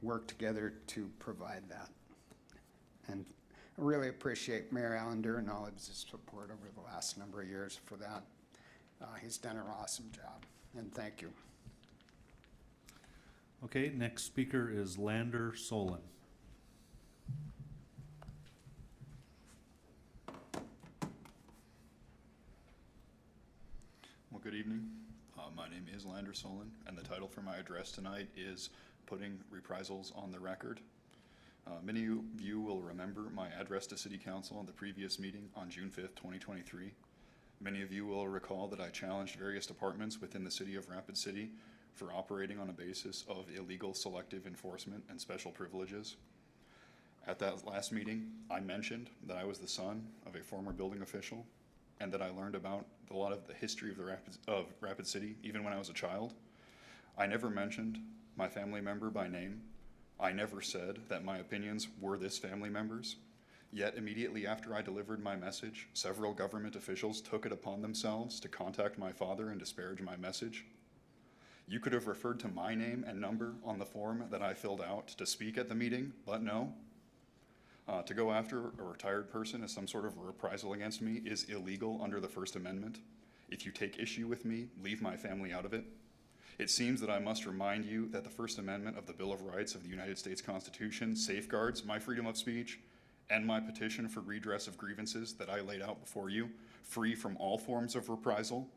S13: work together to provide that. And I really appreciate Mayor Allender and all of his support over the last number of years for that. He's done an awesome job, and thank you.
S2: Okay, next speaker is Lander Solon.
S14: Well, good evening. My name is Lander Solon, and the title for my address tonight is Putting Reprisals on the Record. Many of you will remember my address to City Council on the previous meeting on June 5th, 2023. Many of you will recall that I challenged various departments within the City of Rapid City for operating on a basis of illegal selective enforcement and special privileges. At that last meeting, I mentioned that I was the son of a former building official and that I learned about a lot of the history of Rapid City even when I was a child. I never mentioned my family member by name. I never said that my opinions were this family member's. Yet immediately after I delivered my message, several government officials took it upon themselves to contact my father and disparage my message. You could have referred to my name and number on the form that I filled out to speak at the meeting, but no. To go after a retired person as some sort of reprisal against me is illegal under the First Amendment. If you take issue with me, leave my family out of it. It seems that I must remind you that the First Amendment of the Bill of Rights of the United States Constitution safeguards my freedom of speech and my petition for redress of grievances that I laid out before you, free from all forms of reprisal.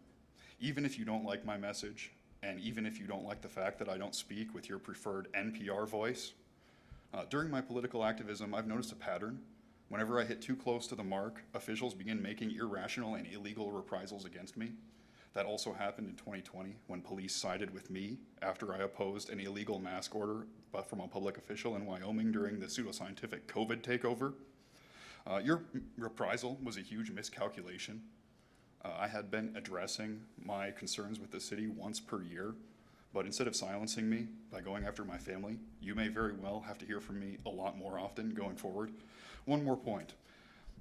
S14: Even if you don't like my message, and even if you don't like the fact that I don't speak with your preferred NPR voice, during my political activism, I've noticed a pattern. Whenever I hit too close to the mark, officials begin making irrational and illegal reprisals against me. That also happened in 2020 when police sided with me after I opposed an illegal mask order from a public official in Wyoming during the pseudoscientific COVID takeover. Your reprisal was a huge miscalculation. I had been addressing my concerns with the city once per year, but instead of silencing me by going after my family, you may very well have to hear from me a lot more often going forward. One more point.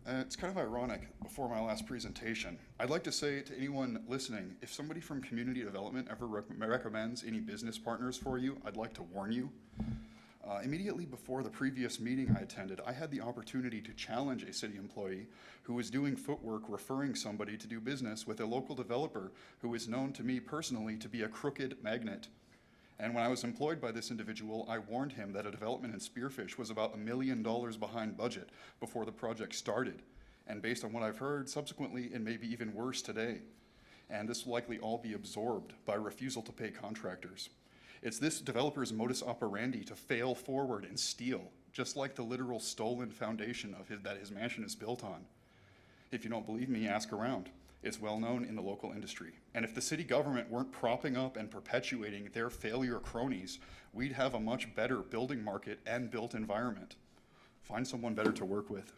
S14: It's kind of ironic, before my last presentation, I'd like to say to anyone listening, if somebody from community development ever recommends any business partners for you, I'd like to warn you. Immediately before the previous meeting I attended, I had the opportunity to challenge a city employee who was doing footwork referring somebody to do business with a local developer who is known to me personally to be a crooked magnet. And when I was employed by this individual, I warned him that a development in Spearfish was about $1 million behind budget before the project started. And based on what I've heard, subsequently, it may be even worse today. And this will likely all be absorbed by refusal to pay contractors. It's this developer's modus operandi to fail forward and steal, just like the literal stolen foundation of that his mansion is built on. If you don't believe me, ask around. It's well known in the local industry. And if the city government weren't propping up and perpetuating their failure cronies, we'd have a much better building market and built environment. Find someone better to work with.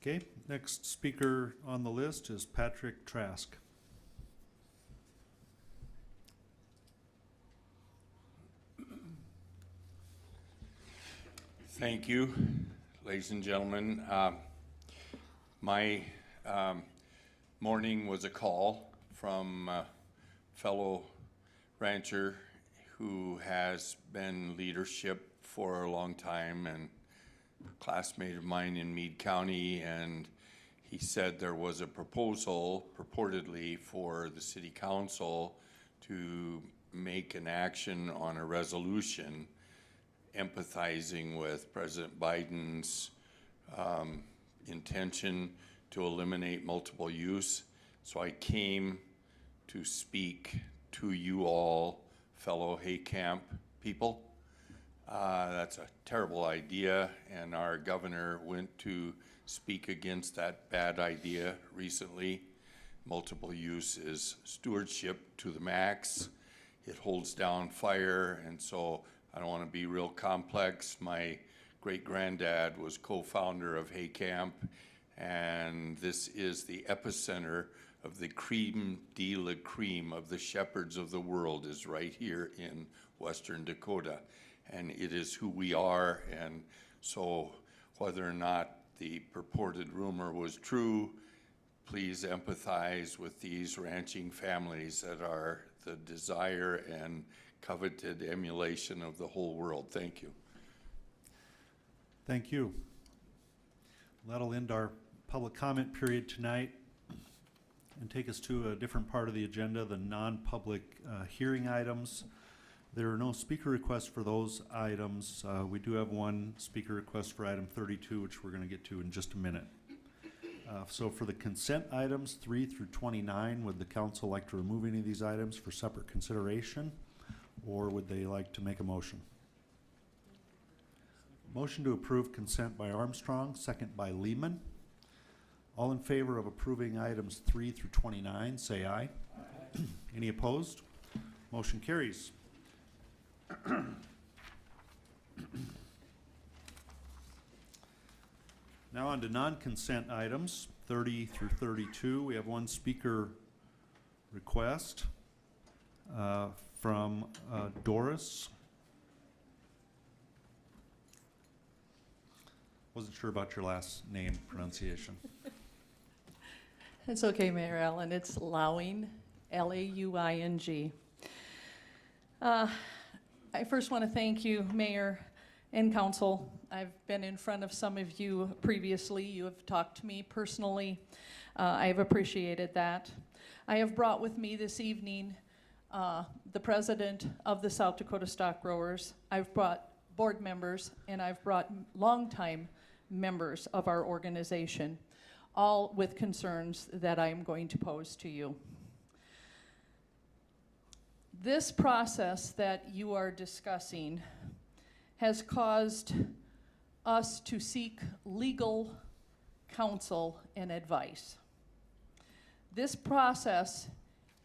S2: Okay, next speaker on the list is Patrick Trask.
S15: Thank you, ladies and gentlemen. My morning was a call from a fellow rancher who has been leadership for a long time and a classmate of mine in Meade County, and he said there was a proposal purportedly for the city council to make an action on a resolution empathizing with President Biden's intention to eliminate multiple use. So I came to speak to you all, fellow Hay Camp people. That's a terrible idea, and our governor went to speak against that bad idea recently. Multiple use is stewardship to the max. It holds down fire, and so I don't want to be real complex. My great-granddad was co-founder of Hay Camp, and this is the epicenter of the creme de la creme of the shepherds of the world is right here in Western Dakota. And it is who we are, and so whether or not the purported rumor was true, please empathize with these ranching families that are the desire and coveted emulation of the whole world. Thank you.
S2: Thank you. That'll end our public comment period tonight and take us to a different part of the agenda, the non-public hearing items. There are no speaker requests for those items. We do have one speaker request for item 32, which we're going to get to in just a minute. So for the consent items 3 through 29, would the council like to remove any of these items for separate consideration, or would they like to make a motion? Motion to approve consent by Armstrong, second by Lehman. All in favor of approving items 3 through 29, say aye. Aye. Any opposed? Motion carries. Now on to non-consent items, 30 through 32. We have one speaker request from Doris. Wasn't sure about your last name pronunciation.
S16: It's okay, Mayor Allen. It's Lawing, L-A-U-I-N-G. I first want to thank you, Mayor and Council. I've been in front of some of you previously. You have talked to me personally. I have appreciated that. I have brought with me this evening the president of the South Dakota Stock Growers. I've brought board members, and I've brought longtime members of our organization, all with concerns that I'm going to pose to you. This process that you are discussing has caused us to seek legal counsel and advice. This process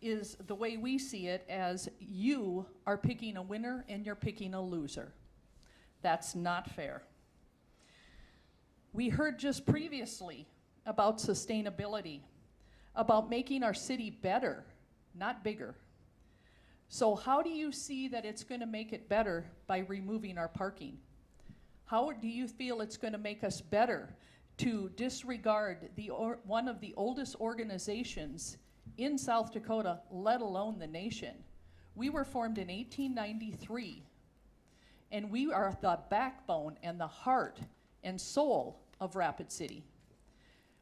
S16: is, the way we see it, as you are picking a winner and you're picking a loser. That's not fair. We heard just previously about sustainability, about making our city better, not bigger. So how do you see that it's going to make it better by removing our parking? How do you feel it's going to make us better to disregard one of the oldest organizations in South Dakota, let alone the nation? We were formed in 1893, and we are the backbone and the heart and soul of Rapid City.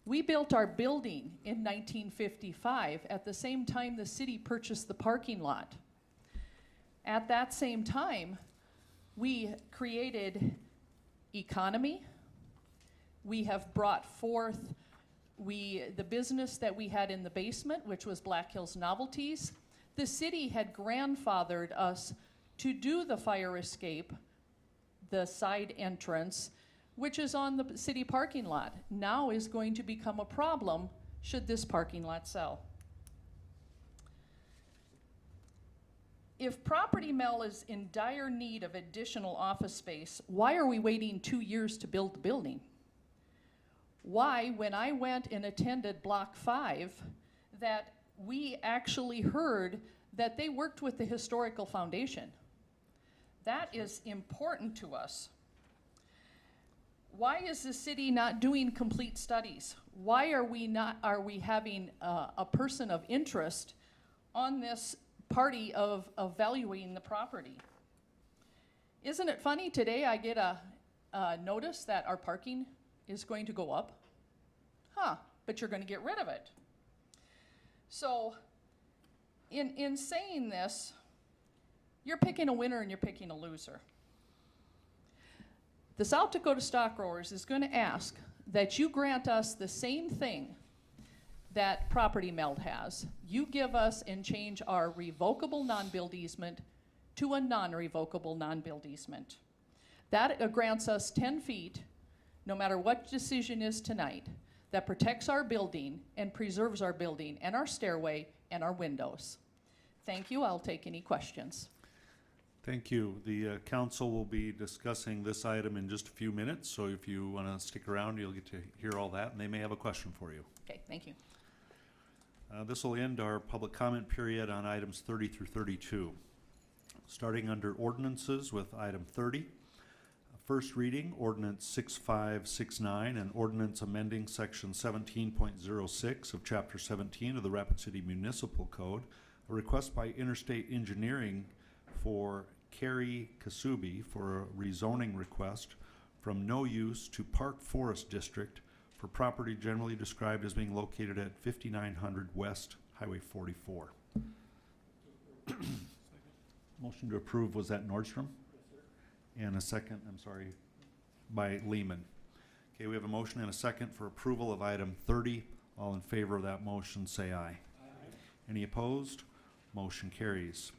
S16: We built our building in 1955 at the same time the city purchased the parking lot. At that same time, we created economy. We have brought forth the business that we had in the basement, which was Black Hills Novelties. The city had grandfathered us to do the fire escape, the side entrance, which is on the city parking lot. Now is going to become a problem should this parking lot sell. If Property Mill is in dire need of additional office space, why are we waiting 2 years to build the building? Why, when I went and attended Block 5, that we actually heard that they worked with the Historical Foundation? That is important to us. Why is the city not doing complete studies? Why are we having a person of interest on this party of evaluating the property? Isn't it funny, today I get a notice that our parking is going to go up? But you're going to get rid of it. So in saying this, you're picking a winner and you're picking a loser. The South Dakota Stock Growers is going to ask that you grant us the same thing that Property Meld has. You give us and change our revocable non-build easement to a non-revocable non-build easement. That grants us 10 feet, no matter what decision is tonight, that protects our building and preserves our building and our stairway and our windows. Thank you. I'll take any questions.
S2: Thank you. The council will be discussing this item in just a few minutes, so if you want to stick around, you'll get to hear all that, and they may have a question for you.
S16: Okay, thank you.
S2: This will end our public comment period on items 30 through 32. Starting under ordinances with item 30. First reading, ordinance 6569, an ordinance amending section 17.06 of chapter 17 of the Rapid City Municipal Code, a request by Interstate Engineering for Carrie Kasubi for a rezoning request from no use to Park Forest District for property generally described as being located at 5900 West Highway 44. Motion to approve, was that Nordstrom? Yes, sir. And a second, I'm sorry, by Lehman. Okay, we have a motion and a second for approval of item 30. All in favor of that motion, say aye. Aye. Any opposed? Motion carries.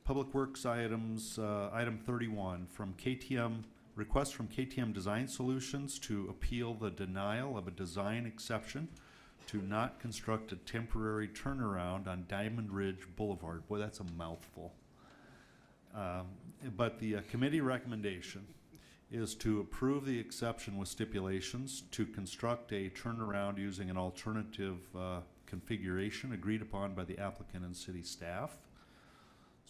S2: Public Works items, item 31, from KTM, request from KTM Design Solutions to appeal the denial of a design exception to not construct a temporary turnaround on Diamond Ridge Boulevard. Boy, that's a mouthful. But the committee recommendation is to approve the exception with stipulations to construct a turnaround using an alternative configuration agreed upon by the applicant and city staff.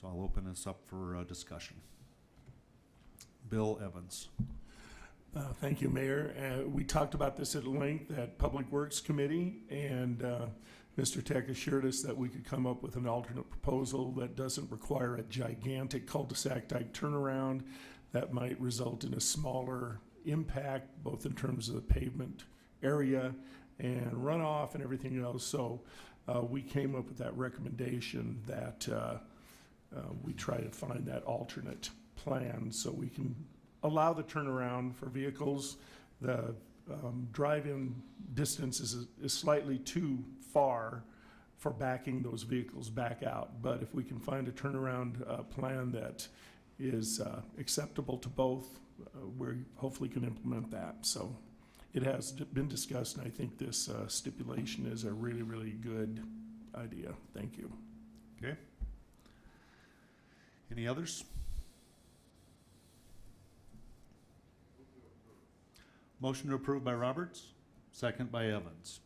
S2: So I'll open this up for discussion. Bill Evans.
S17: Thank you, Mayor. We talked about this at length at Public Works Committee, and Mr. Tech assured us that we could come up with an alternate proposal that doesn't require a gigantic cul-de-sac type turnaround that might result in a smaller impact, both in terms of the pavement area and runoff and everything else. So we came up with that recommendation that we try to find that alternate plan so we can allow the turnaround for vehicles. The drive-in distance is slightly too far for backing those vehicles back out. But if we can find a turnaround plan that is acceptable to both, we hopefully can implement that. So it has been discussed, and I think this stipulation is a really, really good idea. Thank you.
S2: Okay. Any others? Motion to approve by Roberts, second by Evans.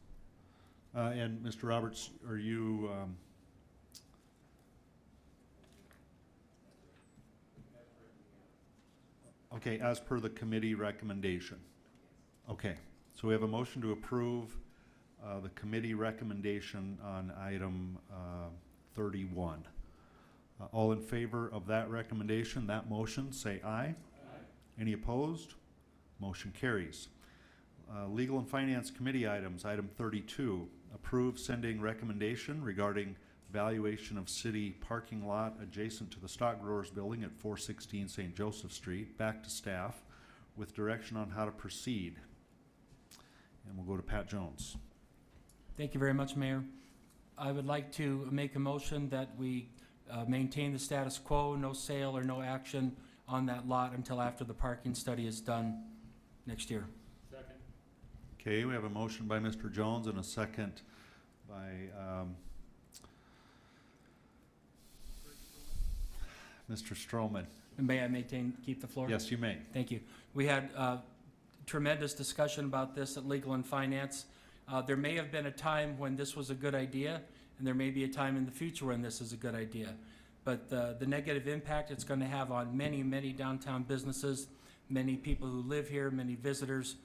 S2: And Mr. Roberts, are you, okay, as per the committee recommendation? Okay, so we have a motion to approve the committee recommendation on item 31. All in favor of that recommendation, that motion, say aye. Aye. Any opposed? Motion carries. Legal and Finance Committee items, item 32, approve sending recommendation regarding valuation of city parking lot adjacent to the Stock Growers Building at 416 St. Joseph Street, back to staff with direction on how to proceed. And we'll go to Pat Jones.
S18: Thank you very much, Mayor. I would like to make a motion that we maintain the status quo, no sale or no action on that lot until after the parking study is done next year.
S2: Second. Okay, we have a motion by Mr. Jones and a second by Mr. Stroman.
S18: May I keep the floor?
S2: Yes, you may.
S18: Thank you. We had tremendous discussion about this at Legal and Finance. There may have been a time when this was a good idea, and there may be a time in the future when this is a good idea. But the negative impact it's going to have on many, many downtown businesses, many people who live here, many visitors,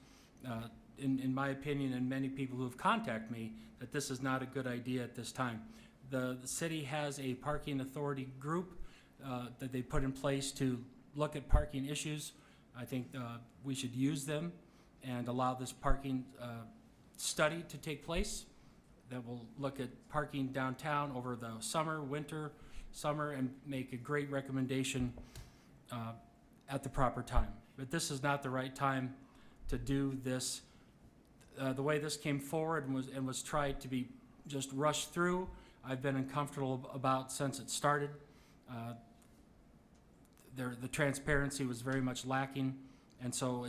S18: in my opinion, and many people who have contacted me, that this is not a good idea at this time. The city has a parking authority group that they put in place to look at parking issues. I think we should use them and allow this parking study to take place that will look at parking downtown over the summer, winter, summer, and make a great recommendation at the proper time. but this is not the right time to do this. The way this came forward and was tried to be just rushed through, I've been uncomfortable about since it started. The transparency was very much lacking, and so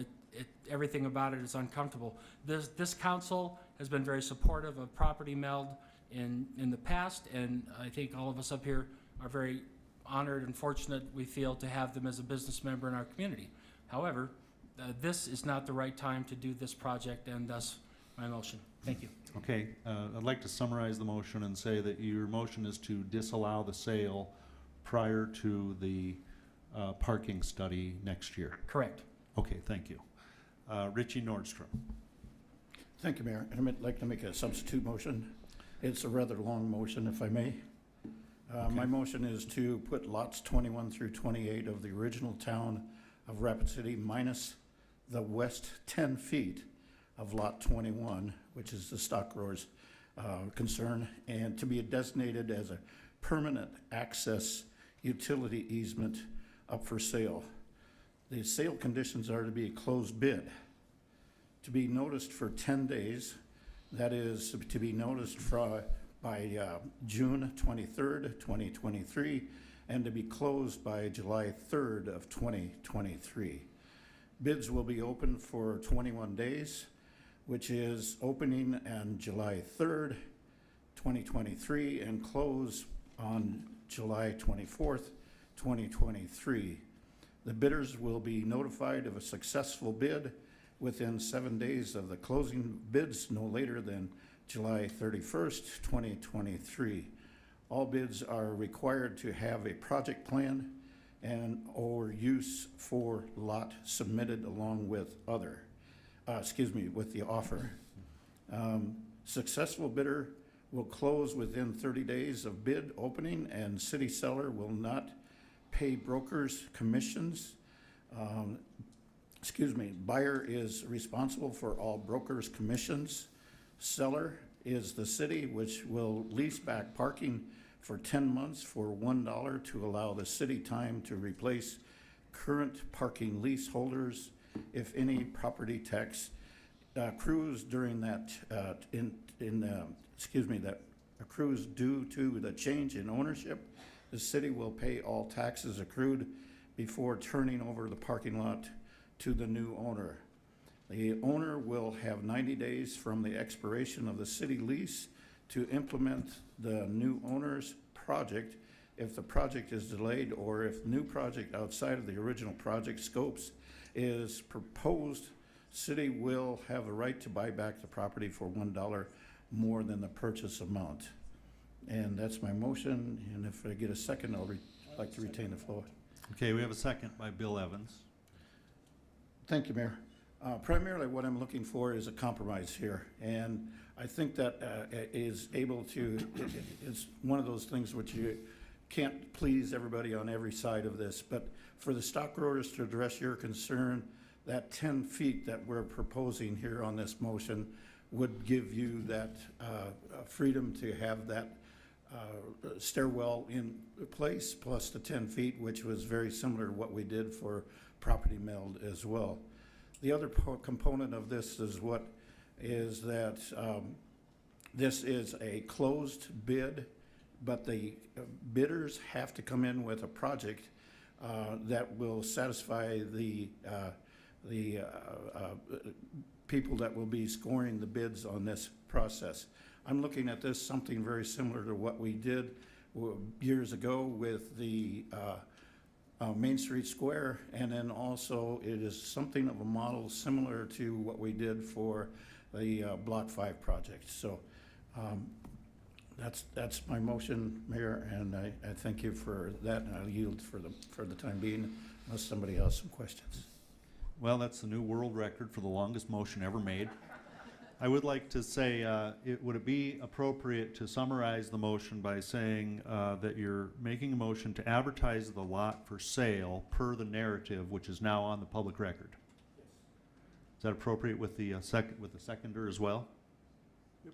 S18: everything about it is uncomfortable. This council has been very supportive of Property Meld in the past, and I think all of us up here are very honored and fortunate, we feel, to have them as a business member in our community. However, this is not the right time to do this project, and thus my motion. Thank you.
S2: Okay, I'd like to summarize the motion and say that your motion is to disallow the sale prior to the parking study next year.
S18: Correct.
S2: Okay, thank you. Richie Nordstrom.
S19: Thank you, Mayor. And I'd like to make a substitute motion. It's a rather long motion, if I may. My motion is to put lots 21 through 28 of the original town of Rapid City minus the west 10 feet of lot 21, which is the stock growers' concern, and to be designated as a permanent access utility easement up for sale. The sale conditions are to be a closed bid, to be noticed for 10 days, that is to be noticed by June 23rd, 2023, and to be closed by July 3rd of 2023. Bids will be open for 21 days, which is opening on July 3rd, 2023, and close on July 24th, 2023. The bidders will be notified of a successful bid within 7 days of the closing bids, no later than July 31st, 2023. All bids are required to have a project plan and or use for lot submitted along with with the offer. Successful bidder will close within 30 days of bid opening, and city seller will not pay brokers commissions. Buyer is responsible for all brokers commissions. Seller is the city, which will lease back parking for 10 months for $1 to allow the city time to replace current parking leaseholders if any property tax accrues during that that accrues due to the change in ownership. The city will pay all taxes accrued before turning over the parking lot to the new owner. The owner will have 90 days from the expiration of the city lease to implement the new owner's project. If the project is delayed or if new project outside of the original project scopes is proposed, city will have a right to buy back the property for $1 more than the purchase amount. And that's my motion, and if I get a second, I'll like to retain the floor.
S2: Okay, we have a second by Bill Evans.
S19: Thank you, Mayor. Primarily what I'm looking for is a compromise here, and I think that is able to, it's one of those things which you can't please everybody on every side of this, but for the stock growers to address your concern, that 10 feet that we're proposing here on this motion would give you that freedom to have that stairwell in place, plus the 10 feet, which was very similar to what we did for Property Meld as well. The other component of this is that this is a closed bid, but the bidders have to come in with a project that will satisfy the people that will be scoring the bids on this process. I'm looking at this something very similar to what we did years ago with the Main Street Square, and then also it is something of a model similar to what we did for the Block 5 project. So that's my motion, Mayor, and I thank you for that, and I'll yield for the time being unless somebody has some questions.
S2: Well, that's the new world record for the longest motion ever made. I would like to say, would it be appropriate to summarize the motion by saying that you're making a motion to advertise the lot for sale per the narrative, which is now on the public record? Yes. Is that appropriate with the seconder as well? Yep.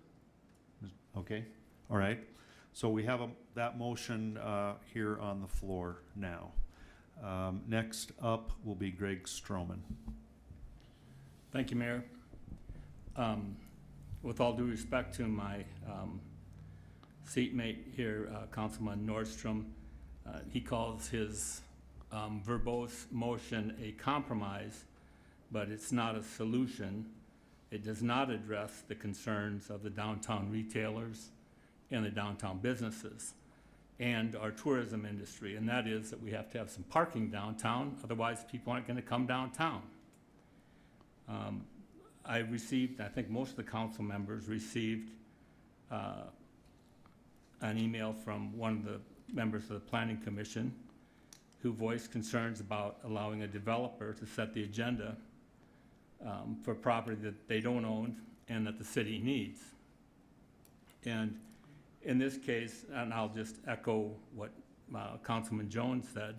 S2: Okay. All right. So we have that motion here on the floor now. Next up will be Greg Stroman.
S20: Thank you, Mayor. With all due respect to my seatmate here, Councilman Nordstrom, he calls his verbose motion a compromise, but it's not a solution. It does not address the concerns of the downtown retailers and the downtown businesses and our tourism industry, and that is that we have to have some parking downtown, otherwise people aren't going to come downtown. I received, I think most of the council members received an email from one of the members of the Planning Commission who voiced concerns about allowing a developer to set the agenda for property that they don't own and that the city needs. And in this case, and I'll just echo what Councilman Jones said,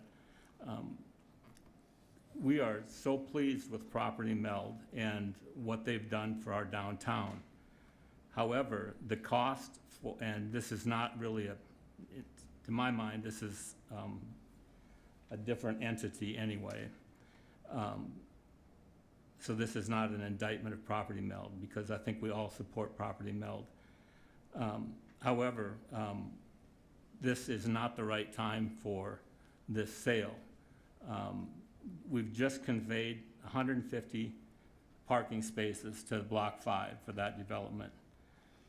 S20: we are so pleased with Property Meld and what they've done for our downtown. However, the cost, and this is not really to my mind, this is a different entity anyway. So this is not an indictment of Property Meld, because I think we all support Property Meld. However, this is not the right time for this sale. We've just conveyed 150 parking spaces to Block 5 for that development.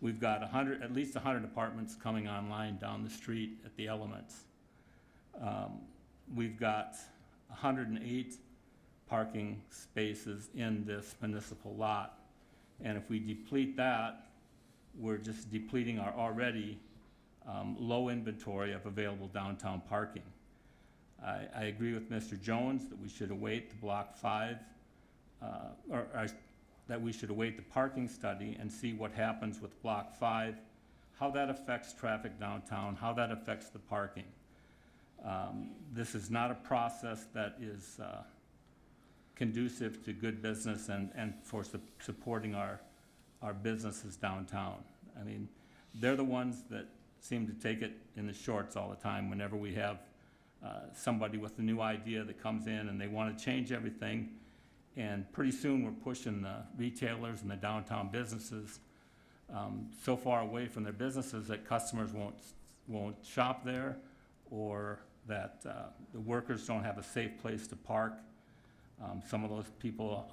S20: We've got at least 100 apartments coming online down the street at the Elements. We've got 108 parking spaces in this municipal lot. And if we deplete that, we're just depleting our already low inventory of available downtown parking. I agree with Mr. Jones that we should await the Block 5, that we should await the parking study and see what happens with Block 5, how that affects traffic downtown, how that affects the parking. This is not a process that is conducive to good business and for supporting our businesses downtown. I mean, they're the ones that seem to take it in the shorts all the time whenever we have somebody with a new idea that comes in and they want to change everything. And pretty soon we're pushing the retailers and the downtown businesses so far away from their businesses that customers won't shop there, or that the workers don't have a safe place to park. Some of those people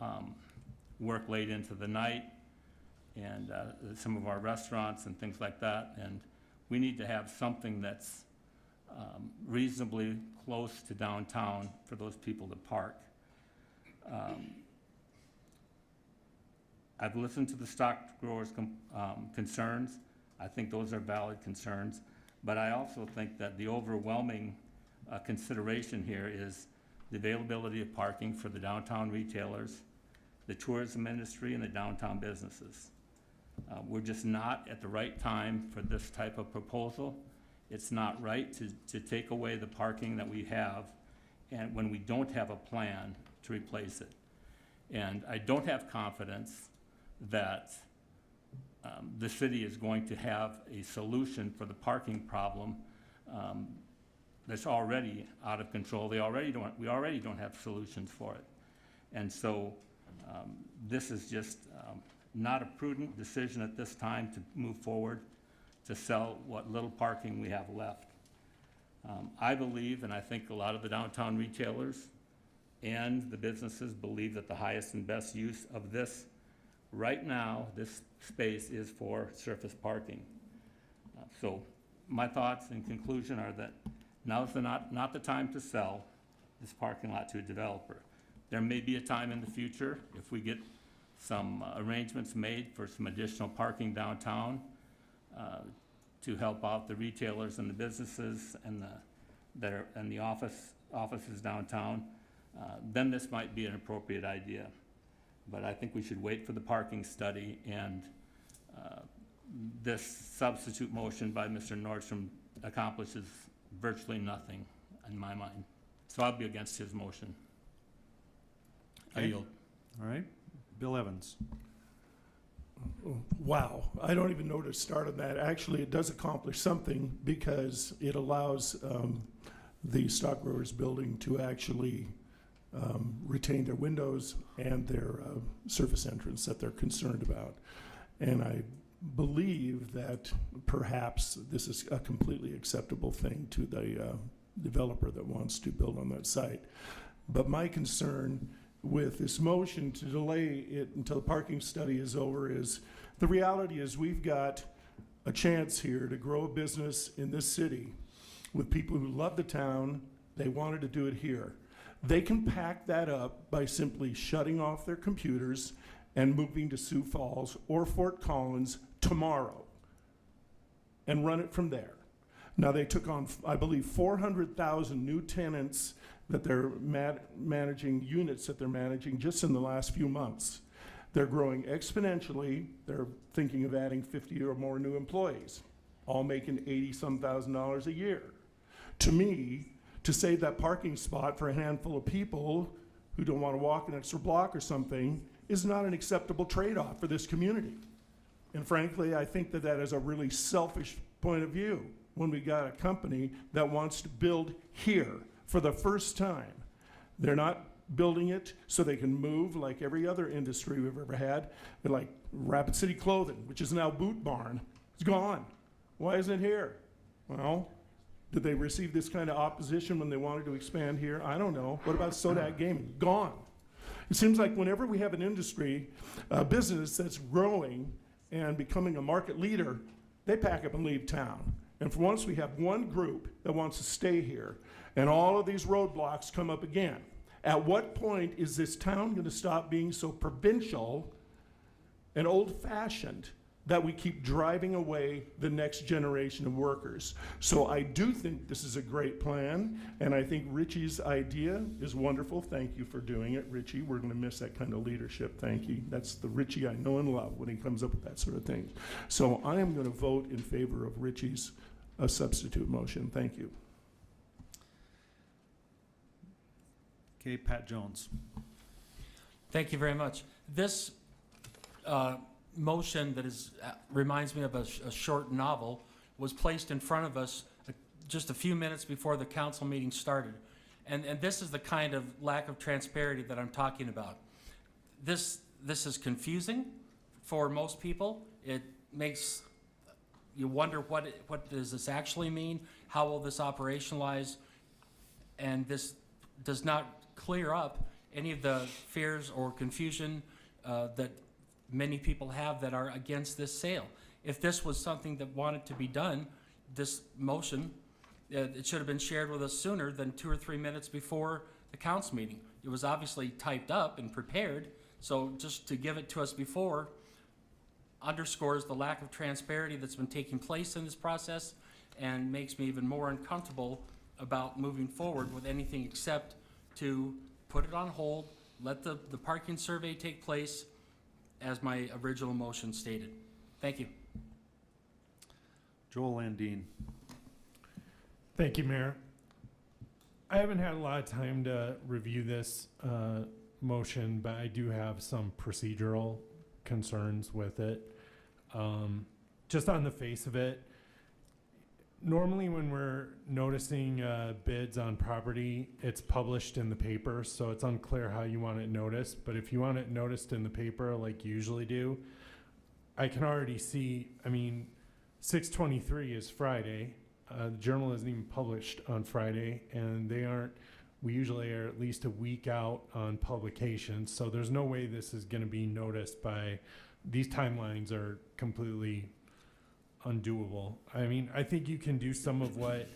S20: work late into the night, and some of our restaurants and things like that. And we need to have something that's reasonably close to downtown for those people to park. I've listened to the stock growers' concerns. I think those are valid concerns, but I also think that the overwhelming consideration here is the availability of parking for the downtown retailers, the tourism industry, and the downtown businesses. We're just not at the right time for this type of proposal. It's not right to take away the parking that we have and when we don't have a plan to replace it. And I don't have confidence that the city is going to have a solution for the parking problem that's already out of control. We already don't have solutions for it. And so this is just not a prudent decision at this time to move forward to sell what little parking we have left. I believe, and I think a lot of the downtown retailers and the businesses believe, that the highest and best use of this right now, this space, is for surface parking. So my thoughts in conclusion are that now's not the time to sell this parking lot to a developer. There may be a time in the future, if we get some arrangements made for some additional parking downtown, to help out the retailers and the businesses and the offices downtown, then this might be an appropriate idea. But I think we should wait for the parking study, and this substitute motion by Mr. Nordstrom accomplishes virtually nothing in my mind. So I'll be against his motion. I
S2: Okay.
S20: yield.
S2: All right, Bill Evans.
S17: Wow, I don't even know where to start on that. Actually, it does accomplish something because it allows the Stock Growers building to actually retain their windows and their surface entrance that they're concerned about. And I believe that perhaps this is a completely acceptable thing to the developer that wants to build on that site. But my concern with this motion to delay it until the parking study is over is, the reality is we've got a chance here to grow a business in this city with people who love the town. They wanted to do it here. They can pack that up by simply shutting off their computers and moving to Sioux Falls or Fort Collins tomorrow and run it from there. Now, they took on, I believe, 400,000 new tenants that they're managing, units that they're managing just in the last few months. They're growing exponentially. They're thinking of adding 50 or more new employees, all making $80-some thousand a year. To me, to save that parking spot for a handful of people who don't want to walk an extra block or something is not an acceptable trade-off for this community. And frankly, I think that that is a really selfish point of view when we got a company that wants to build here for the first time. They're not building it so they can move like every other industry we've ever had. They're like Rapid City Clothing, which is now Boot Barn. It's gone. Why isn't it here? Well, did they receive this kind of opposition when they wanted to expand here? I don't know. What about Sodak Gaming? Gone. It seems like whenever we have an industry, a business that's growing and becoming a market leader, they pack up and leave town. And for once, we have one group that wants to stay here, and all of these roadblocks come up again. At what point is this town going to stop being so provincial and old-fashioned that we keep driving away the next generation of workers? So I do think this is a great plan, and I think Richie's idea is wonderful. Thank you for doing it, Richie. We're going to miss that kind of leadership. Thank you. That's the Richie I know and love when he comes up with that sort of thing. So I am going to vote in favor of Richie's substitute motion. Thank you.
S2: Okay, Pat Jones.
S18: Thank you very much. This motion that is reminds me of a short novel was placed in front of us just a few minutes before the council meeting started. And this is the kind of lack of transparency that I'm talking about. This is confusing for most people. It makes you wonder what does this actually mean? How will this operationalize? And this does not clear up any of the fears or confusion that many people have that are against this sale. If this was something that wanted to be done, this motion, it should have been shared with us sooner than 2 or 3 minutes before the council meeting. It was obviously typed up and prepared, so just to give it to us before underscores the lack of transparency that's been taking place in this process and makes me even more uncomfortable about moving forward with anything except to put it on hold, let the parking survey take place as my original motion stated. Thank you.
S2: Joel Landine.
S21: Thank you, Mayor. I haven't had a lot of time to review this motion, but I do have some procedural concerns with it. Just on the face of it, normally when we're noticing bids on property, it's published in the paper, so it's unclear how you want it noticed. But if you want it noticed in the paper like you usually do, I can already see, 6/23 is Friday. The Journal isn't even published on Friday, and we usually are at least a week out on publication, so there's no way this is going to be noticed by, these timelines are completely undoable. I think you can do some of what,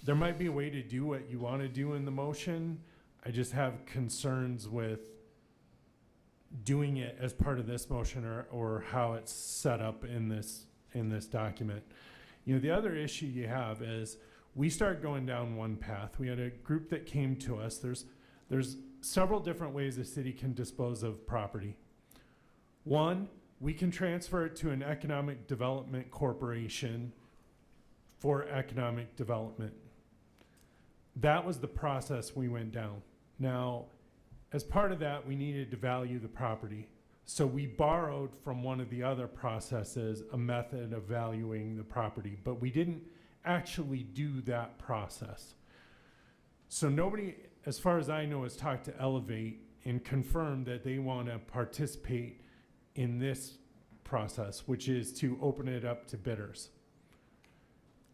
S21: there might be a way to do what you want to do in the motion. I just have concerns with doing it as part of this motion or how it's set up in this document. The other issue you have is we start going down one path. We had a group that came to us. There's several different ways the city can dispose of property. One, we can transfer it to an economic development corporation for economic development. That was the process we went down. Now, as part of that, we needed to value the property. So we borrowed from one of the other processes a method of valuing the property, but we didn't actually do that process. So nobody, as far as I know, has talked to Elevate and confirmed that they want to participate in this process, which is to open it up to bidders.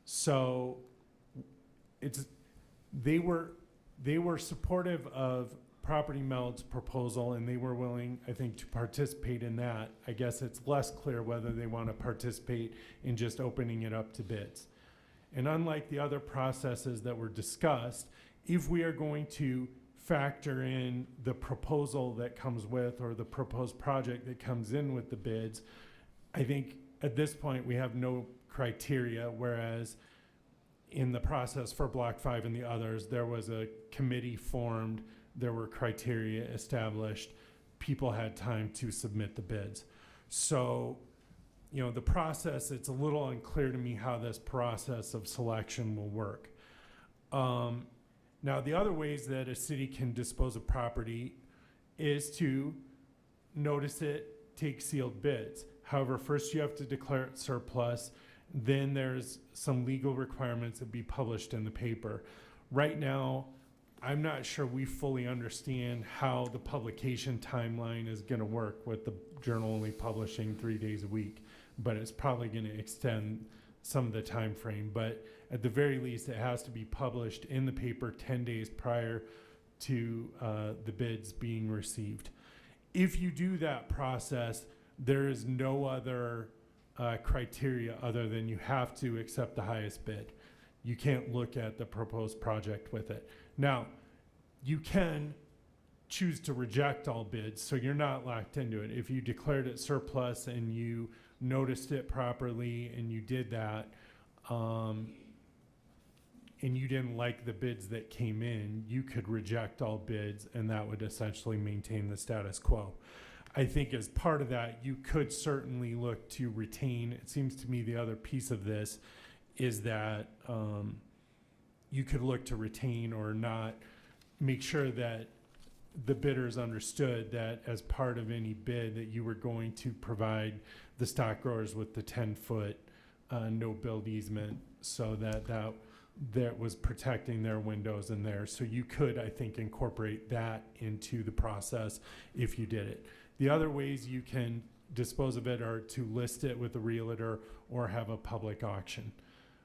S21: So they were supportive of Property Meld's proposal, and they were willing, I think, to participate in that. I guess it's less clear whether they want to participate in just opening it up to bids. And unlike the other processes that were discussed, if we are going to factor in the proposal that comes with, or the proposed project that comes in with the bids, I think at this point we have no criteria, whereas in the process for Block 5 and the others, there was a committee formed, there were criteria established, people had time to submit the bids. So, you know, the process, it's a little unclear to me how this process of selection will work. Now, the other ways that a city can dispose of property is to notice it, take sealed bids. However, first you have to declare it surplus, then there's some legal requirements that be published in the paper. Right now, I'm not sure we fully understand how the publication timeline is going to work with the journal only publishing 3 days a week, but it's probably going to extend some of the time frame. But at the very least, it has to be published in the paper 10 days prior to the bids being received. If you do that process, there is no other criteria other than you have to accept the highest bid. You can't look at the proposed project with it. Now, you can choose to reject all bids, so you're not locked into it. If you declared it surplus and you noticed it properly and you did that, and you didn't like the bids that came in, you could reject all bids, and that would essentially maintain the status quo. I think as part of that, you could certainly look to retain. It seems to me the other piece of this is that you could look to retain or not, make sure that the bidders understood that as part of any bid that you were going to provide the stock growers with the 10-foot no build easement, so that was protecting their windows and theirs. So you could, I think, incorporate that into the process if you did it. The other ways you can dispose of it are to list it with a realtor or have a public auction.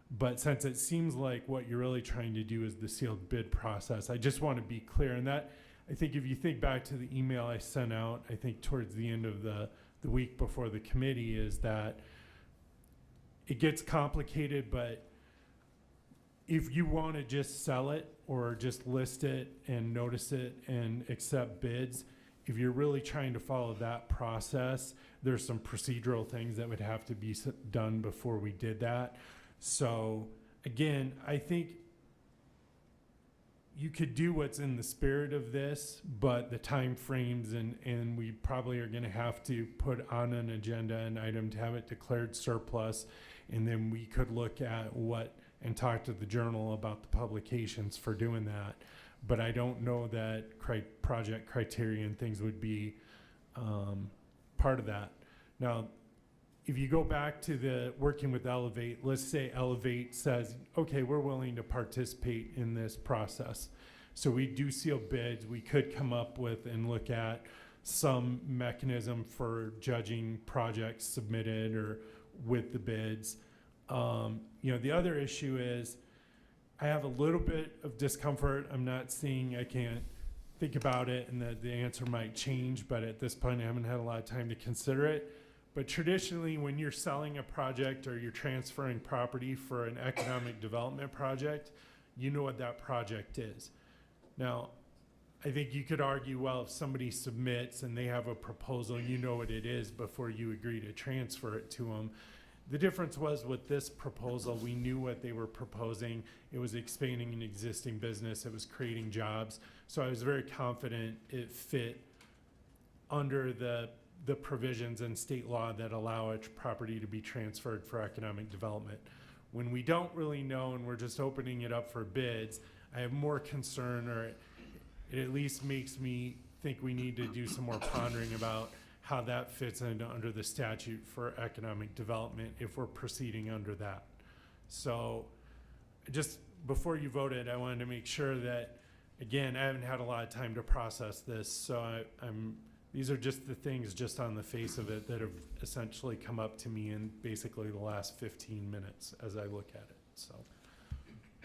S21: But since it seems like what you're really trying to do is the sealed bid process, I just want to be clear. And that, I think if you think back to the email I sent out, I think towards the end of the week before the committee, is that it gets complicated, but if you want to just sell it or just list it and notice it and accept bids, if you're really trying to follow that process, there's some procedural things that would have to be done before we did that. So again, I think you could do what's in the spirit of this, but the time frames and we probably are going to have to put on an agenda an item to have it declared surplus, and then we could look at and talk to the journal about the publications for doing that. But I don't know that project criteria and things would be part of that. Now, if you go back to the working with Elevate, let's say Elevate says, okay, we're willing to participate in this process. So we do seal bids. We could come up with and look at some mechanism for judging projects submitted or with the bids. The other issue is I have a little bit of discomfort. I'm not seeing, I can't think about it, and the answer might change, but at this point I haven't had a lot of time to consider it. But traditionally, when you're selling a project or you're transferring property for an economic development project, you know what that project is. Now, I think you could argue, well, if somebody submits and they have a proposal, you know what it is before you agree to transfer it to them. The difference was with this proposal, we knew what they were proposing. It was expanding an existing business. It was creating jobs. So I was very confident it fit under the provisions in state law that allow a property to be transferred for economic development. When we don't really know and we're just opening it up for bids, I have more concern, or it at least makes me think we need to do some more pondering about how that fits under the statute for economic development if we're proceeding under that. So just before you voted, I wanted to make sure that, again, I haven't had a lot of time to process this, so these are just the things just on the face of it that have essentially come up to me in basically the last 15 minutes as I look at it, so.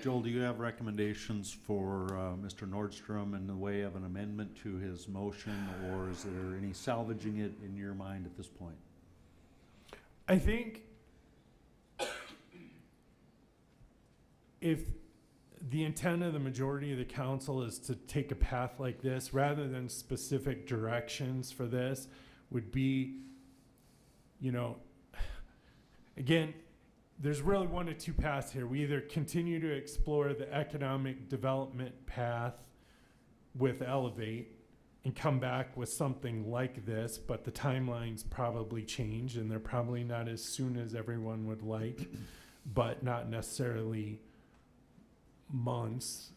S2: Joel, do you have recommendations for Mr. Nordstrom in the way of an amendment to his motion, or is there any salvaging it in your mind at this point?
S21: I think if the intent of the majority of the council is to take a path like this, rather than specific directions for this, would be, you know, again, there's really one of two paths here. We either continue to explore the economic development path with Elevate and come back with something like this, but the timelines probably change and they're probably not as soon as everyone would like, but not necessarily months,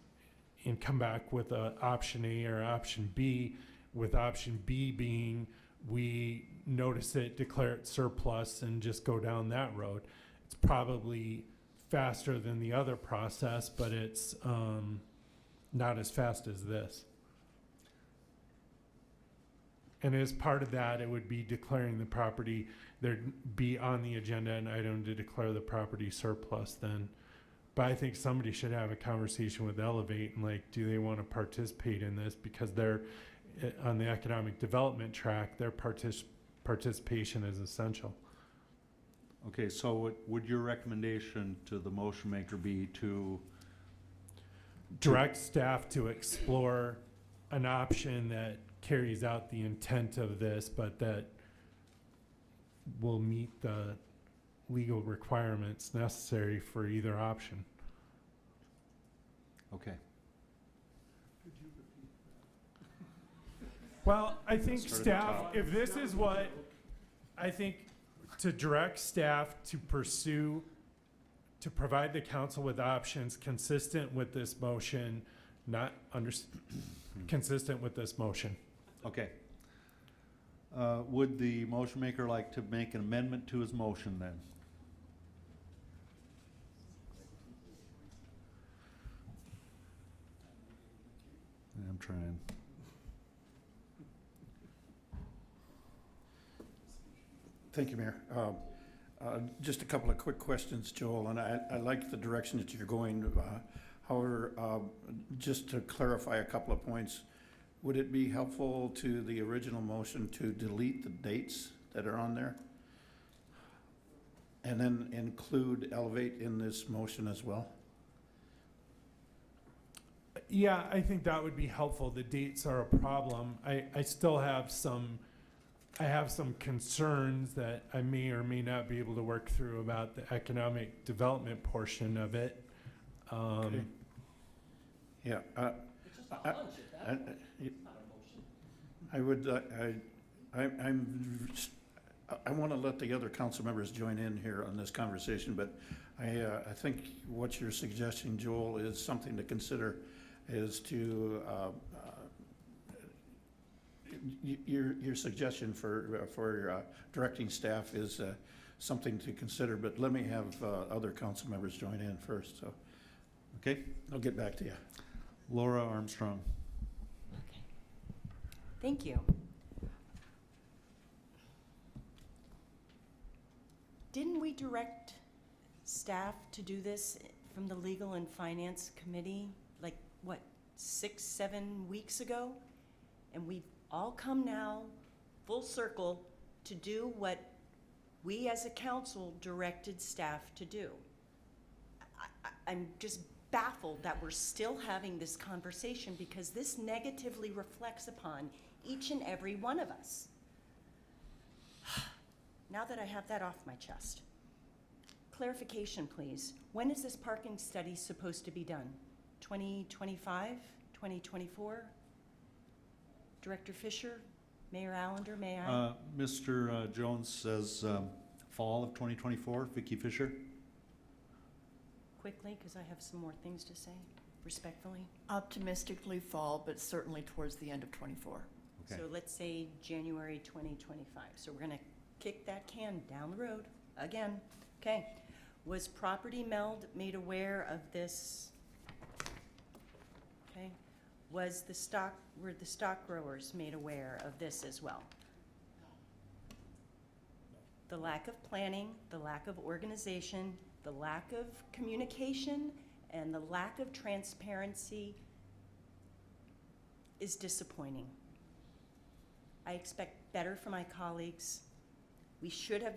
S21: and come back with a option A or option B, with option B being we notice it, declare it surplus, and just go down that road. It's probably faster than the other process, but it's not as fast as this. And as part of that, it would be declaring the property, there'd be on the agenda an item to declare the property surplus then. But I think somebody should have a conversation with Elevate and like, do they want to participate in this? Because they're on the economic development track, their participation is essential.
S2: Okay, so would your recommendation to the motion maker be to
S21: direct staff to explore an option that carries out the intent of this, but that will meet the legal requirements necessary for either option?
S2: Okay.
S21: Well, I think
S2: Start at the
S21: staff,
S2: top.
S21: if this is what, I think to direct staff to pursue, to provide the council with options consistent with this motion, not consistent with this motion.
S2: Okay. Would the motion maker like to make an amendment to his motion then? I'm trying.
S19: Thank you, Mayor. Just a couple of quick questions, Joel, and I like the direction that you're going. However, just to clarify a couple of points, would it be helpful to the original motion to delete the dates that are on there? And then include Elevate in this motion as well?
S21: Yeah, I think that would be helpful. The dates are a problem. I still have some, I have some concerns that I may or may not be able to work through about the economic development portion of it.
S19: Okay. Yeah. I would, I want to let the other council members join in here on this conversation, but I think what you're suggesting, Joel, is something to consider, is to, your suggestion for directing staff is something to consider, but let me have other council members join in first, so.
S2: Okay.
S19: I'll get back to you.
S2: Laura Armstrong.
S3: Thank you. Didn't we direct staff to do this from the Legal and Finance Committee, like, what, 6, 7 weeks ago? And we've all come now, full circle, to do what we as a council directed staff to do. I'm just baffled that we're still having this conversation, because this negatively reflects upon each and every one of us. Now that I have that off my chest, clarification, please. When is this parking study supposed to be done? 2025, 2024? Director Fisher, Mayor Allender, may I?
S2: Mr. Jones says fall of 2024. Vicki Fisher.
S3: Quickly, because I have some more things to say, respectfully.
S22: Optimistically fall, but certainly towards the end of '24.
S2: Okay.
S3: So let's say January 2025. So we're going to kick that can down the road again. Okay. Was Property Meld made aware of this Okay. Were the stock growers made aware of this as well? The lack of planning, the lack of organization, the lack of communication, and the lack of transparency is disappointing. I expect better from my colleagues. We should have.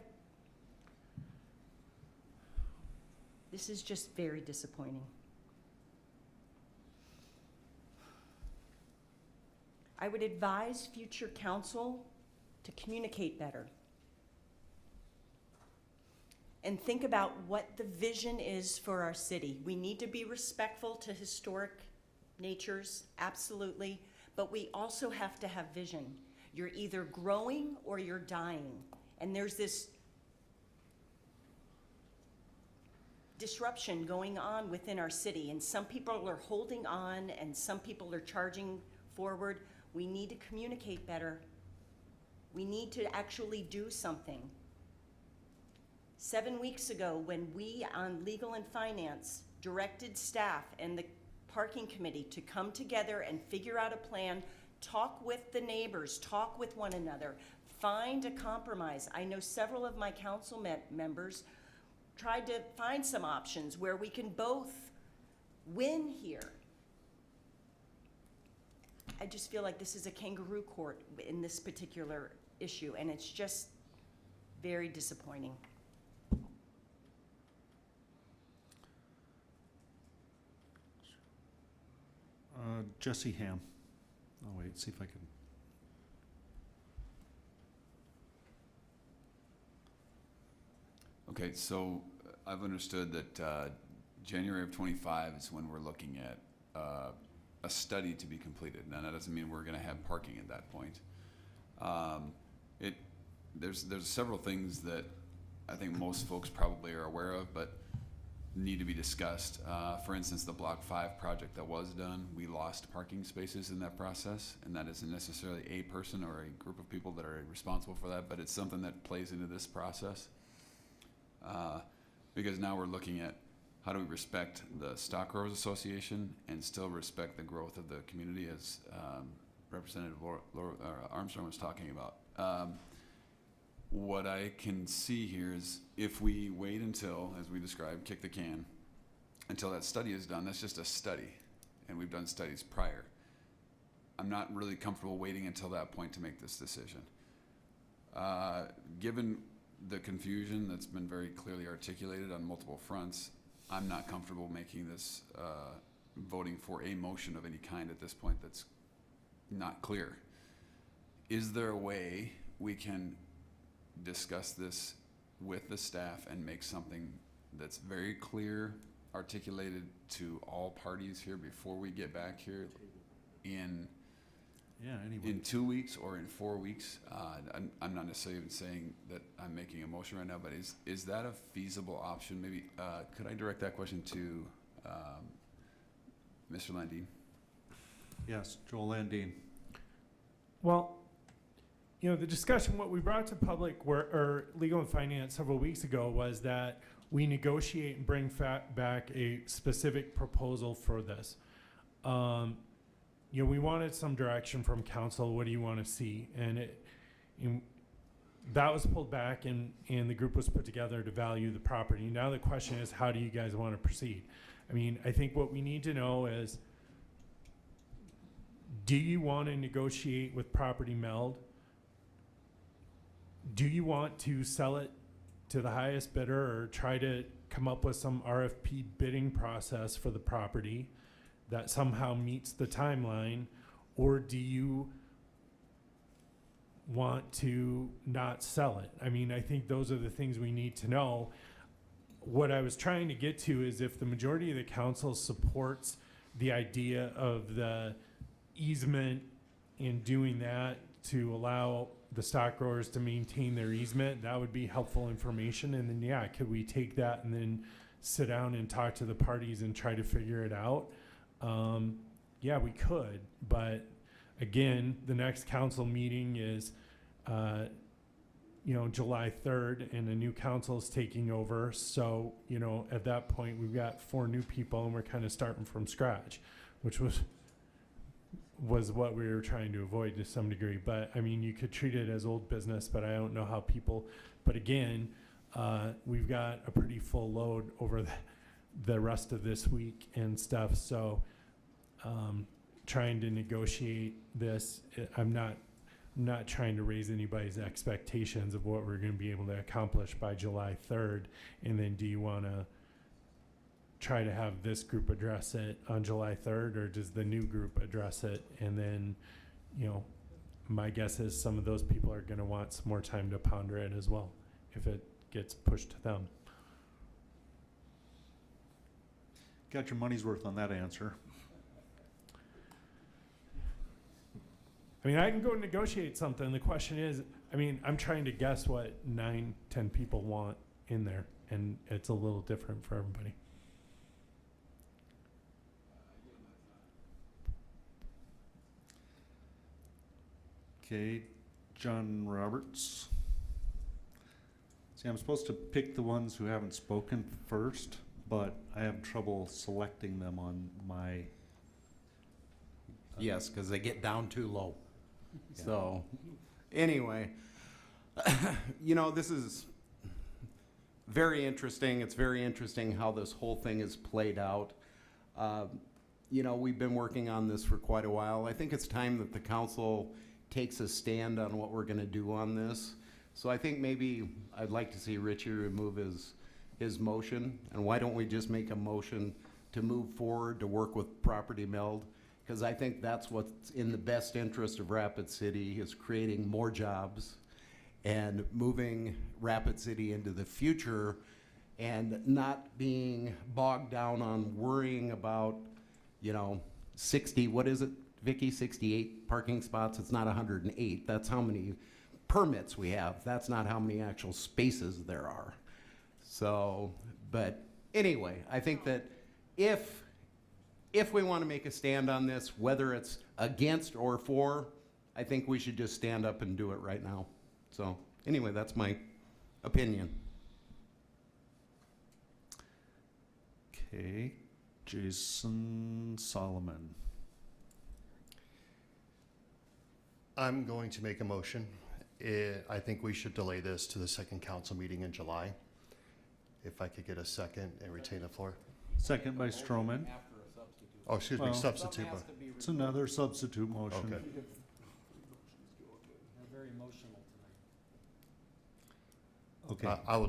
S3: This is just very disappointing. I would advise future council to communicate better and think about what the vision is for our city. We need to be respectful to historic natures, absolutely, but we also have to have vision. You're either growing or you're dying, and there's this disruption going on within our city, and some people are holding on and some people are charging forward. We need to communicate better. We need to actually do something. 7 weeks ago, when we on Legal and Finance directed staff and the parking committee to come together and figure out a plan, talk with the neighbors, talk with one another, find a compromise. I know several of my council members tried to find some options where we can both win here. I just feel like this is a kangaroo court in this particular issue, and it's just very disappointing.
S2: Jesse Ham. Oh, wait, see if I can.
S1: Okay, so I've understood that January of '25 is when we're looking at a study to be completed. Now, that doesn't mean we're going to have parking at that point. There's several things that I think most folks probably are aware of, but need to be discussed. For instance, the Block 5 project that was done, we lost parking spaces in that process, and that isn't necessarily a person or a group of people that are responsible for that, but it's something that plays into this process. Because now we're looking at how do we respect the Stock Growers Association and still respect the growth of the community, as Representative Armstrong was talking about. What I can see here is if we wait until, as we described, kick the can, until that study is done, that's just a study, and we've done studies prior. I'm not really comfortable waiting until that point to make this decision. Given the confusion that's been very clearly articulated on multiple fronts, I'm not comfortable making this, voting for a motion of any kind at this point that's not clear. Is there a way we can discuss this with the staff and make something that's very clear, articulated to all parties here before we get back here in 2 weeks or in 4 weeks? I'm not necessarily even saying that I'm making a motion right now, but is that a feasible option? Maybe could I direct that question to Mr. Landine?
S2: Yes, Joel Landine.
S21: Well, you know, the discussion, what we brought to public or Legal and Finance several weeks ago was that we negotiate and bring back a specific proposal for this. You know, we wanted some direction from council. What do you want to see? And that was pulled back, and the group was put together to value the property. Now the question is, how do you guys want to proceed? I mean, I think what we need to know is, do you want to negotiate with Property Meld? Do you want to sell it to the highest bidder or try to come up with some RFP bidding process for the property that somehow meets the timeline? Or do you want to not sell it? I mean, I think those are the things we need to know. What I was trying to get to is if the majority of the council supports the idea of the easement and doing that to allow the stock growers to maintain their easement, that would be helpful information. And then, yeah, could we take that and then sit down and talk to the parties and try to figure it out? Yeah, we could, but again, the next council meeting is, you know, July 3rd, and a new council is taking over. So, you know, at that point, we've got 4 new people, and we're kind of starting from scratch, which was was what we were trying to avoid to some degree. But I mean, you could treat it as old business, but I don't know how people, but again, we've got a pretty full load over the rest of this week and stuff. So trying to negotiate this, I'm not trying to raise anybody's expectations of what we're going to be able to accomplish by July 3rd. And then do you want to try to have this group address it on July 3rd, or does the new group address it? And then, you know, my guess is some of those people are going to want some more time to ponder it as well if it gets pushed to them.
S2: Got your money's worth on that answer.
S21: I mean, I can go negotiate something. The question is, I mean, I'm trying to guess what 9, 10 people want in there, and it's a little different for everybody.
S2: Okay, John Roberts. See, I'm supposed to pick the ones who haven't spoken first, but I have trouble selecting them on my.
S6: Yes, because they get down too low. Yeah. So, anyway, you know, this is very interesting. It's very interesting how this whole thing is played out. You know, we've been working on this for quite a while. I think it's time that the council takes a stand on what we're going to do on this. So I think maybe I'd like to see Richie remove his motion. And why don't we just make a motion to move forward to work with Property Meld? Because I think that's what's in the best interest of Rapid City, is creating more jobs and moving Rapid City into the future and not being bogged down on worrying about, you know, 60, what is it, Vicky, 68 parking spots? It's not 108. That's how many permits we have. That's not how many actual spaces there are. So, but anyway, I think that if we want to make a stand on this, whether it's against or for, I think we should just stand up and do it right now. So anyway, that's my opinion.
S2: Okay, Jason Solomon.
S7: I'm going to make a motion. I think we should delay this to the second council meeting in July. If I could get a second and retain the floor.
S2: Second by Stroman.
S7: Oh, excuse me, substitute.
S2: It's another substitute motion.
S7: Okay.
S18: Very emotional tonight.
S2: Okay.
S7: I will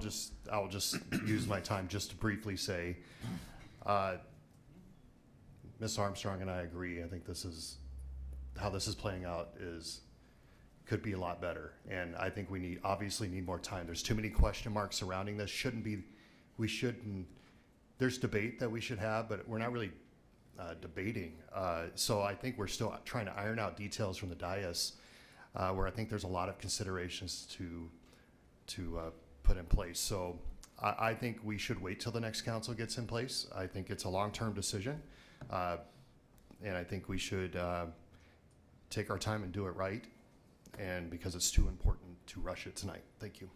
S7: just use my time just to briefly say, Ms. Armstrong and I agree. I think this is how this is playing out could be a lot better. And I think we obviously need more time. There's too many question marks surrounding this. There's debate that we should have, but we're not really debating. So I think we're still trying to iron out details from the dais, where I think there's a lot of considerations to put in place. So I think we should wait till the next council gets in place. I think it's a long-term decision. And I think we should take our time and do it right, and because it's too important to rush it tonight. Thank you.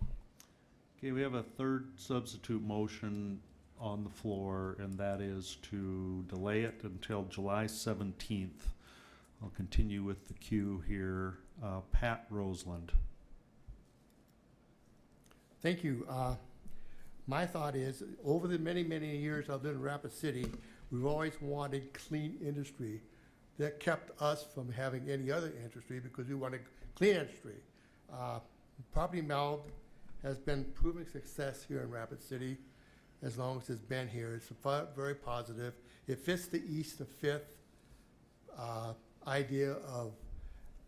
S2: Okay, we have a third substitute motion on the floor, and that is to delay it until July 17th. I'll continue with the queue here. Pat Roseland.
S23: Thank you. My thought is, over the many, many years I've been in Rapid City, we've always wanted clean industry. That kept us from having any other industry because we wanted clean industry. Property Meld has been proving success here in Rapid City as long as it's been here. It's very positive. It fits the East of Fifth idea of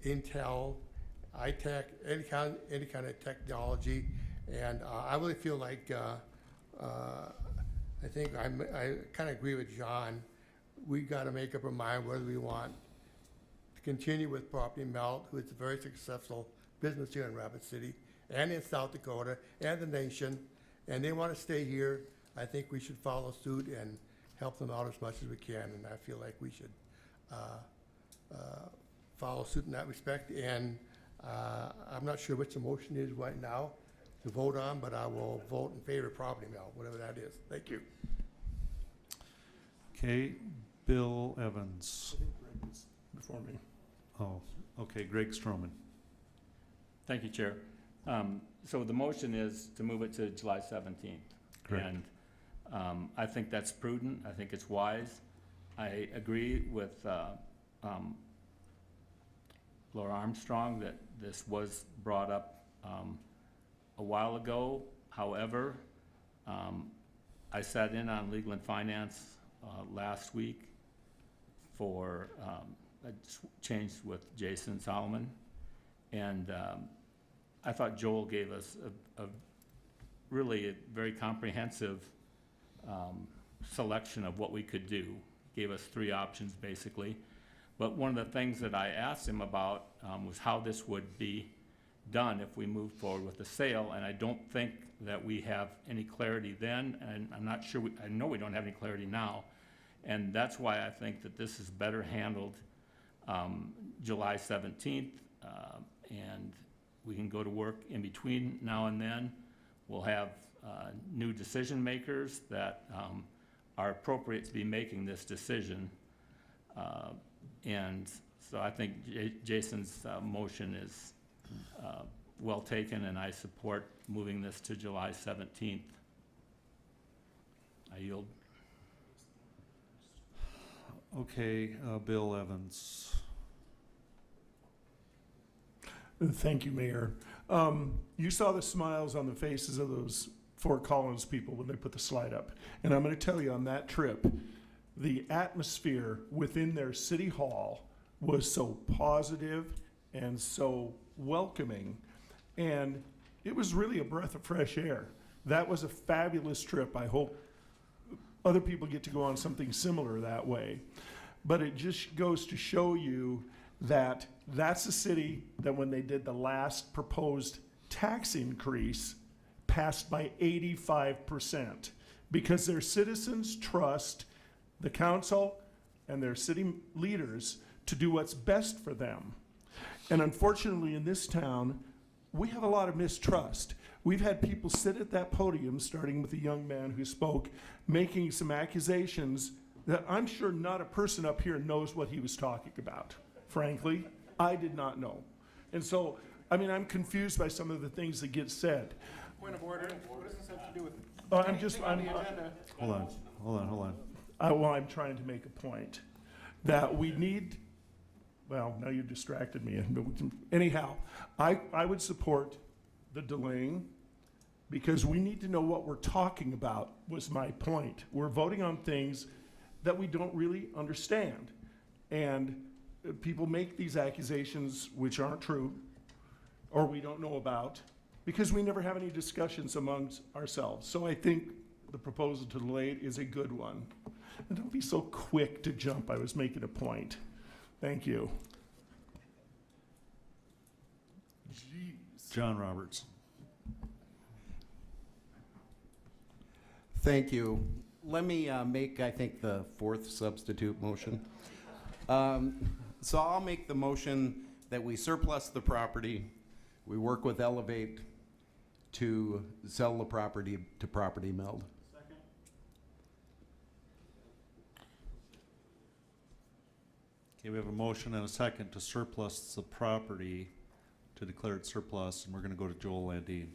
S23: Intel, iTech, any kind of technology. And I really feel like, I think I kind of agree with John. We got to make up our mind whether we want to continue with Property Meld, who is a very successful business here in Rapid City and in South Dakota and the nation, and they want to stay here. I think we should follow suit and help them out as much as we can, and I feel like we should follow suit in that respect. And I'm not sure which the motion is right now to vote on, but I will vote in favor of Property Meld, whatever that is. Thank you.
S2: Okay, Bill Evans.
S17: Before me.
S2: Oh, okay, Greg Stroman.
S20: Thank you, Chair. So the motion is to move it to July 17th.
S2: Correct.
S20: And I think that's prudent. I think it's wise. I agree with Laura Armstrong that this was brought up a while ago. However, I sat in on Legal and Finance last week for a change with Jason Solomon, and I thought Joel gave us a really very comprehensive selection of what we could do. Gave us 3 options basically, but one of the things that I asked him about was how this would be done if we moved forward with the sale, and I don't think that we have any clarity then, and I'm not sure, I know we don't have any clarity now, and that's why I think that this is better handled July 17th, and we can go to work in between now and then. We'll have new decision makers that are appropriate to be making this decision, and so I think Jason's motion is well taken, and I support moving this to July 17th. I yield.
S2: Okay, Bill Evans.
S17: Thank you, Mayor. You saw the smiles on the faces of those Fort Collins people when they put the slide up. And I'm going to tell you, on that trip, the atmosphere within their city hall was so positive and so welcoming. And it was really a breath of fresh air. That was a fabulous trip. I hope other people get to go on something similar that way. But it just goes to show you that that's a city that when they did the last proposed tax increase passed by 85%, because their citizens trust the council and their city leaders to do what's best for them. And unfortunately in this town, we have a lot of mistrust. We've had people sit at that podium, starting with the young man who spoke, making some accusations that I'm sure not a person up here knows what he was talking about. Frankly, I did not know. And so, I mean, I'm confused by some of the things that get said.
S4: Point of order. What does this have to do with?
S2: Hold on.
S17: Well, I'm trying to make a point that we need, well, now you distracted me. Anyhow, I would support the delaying because we need to know what we're talking about, was my point. We're voting on things that we don't really understand. And people make these accusations which aren't true or we don't know about because we never have any discussions amongst ourselves. So I think the proposal to delay it is a good one. And don't be so quick to jump. I was making a point. Thank you.
S2: Jeez. John Roberts.
S6: Thank you. Let me make, I think, the 4th substitute motion. So I'll make the motion that we surplus the property, we work with Elevate to sell the property to Property Meld.
S2: Second. Okay, we have a motion and a second to surplus the property, to declare it surplus, and we're going to go to Joel Landine.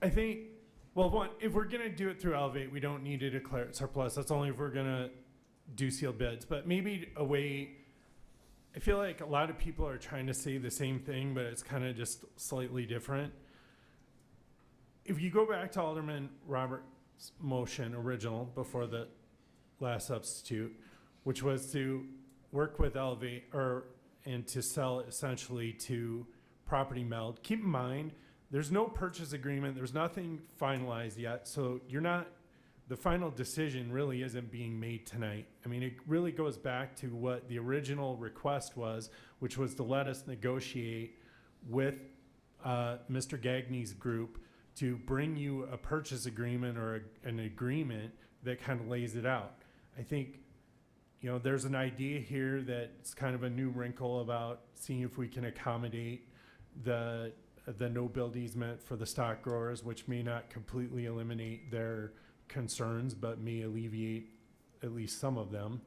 S21: I think, well, one, if we're gonna do it through Elevate, we don't need to declare it surplus. That's only if we're gonna do sealed bids. But maybe a way, I feel like a lot of people are trying to say the same thing, but it's kind of just slightly different. If you go back to Alderman Roberts' motion original before the last substitute, which was to work with Elevate and to sell it essentially to Property Meld. Keep in mind, there's no purchase agreement. There's nothing finalized yet. So the final decision really isn't being made tonight. I mean, it really goes back to what the original request was, which was to let us negotiate with Mr. Gagne's group to bring you a purchase agreement or an agreement that kind of lays it out. I think, there's an idea here that's kind of a new wrinkle about seeing if we can accommodate the no-build easement for the stock growers, which may not completely eliminate their concerns, but may alleviate at least some of them,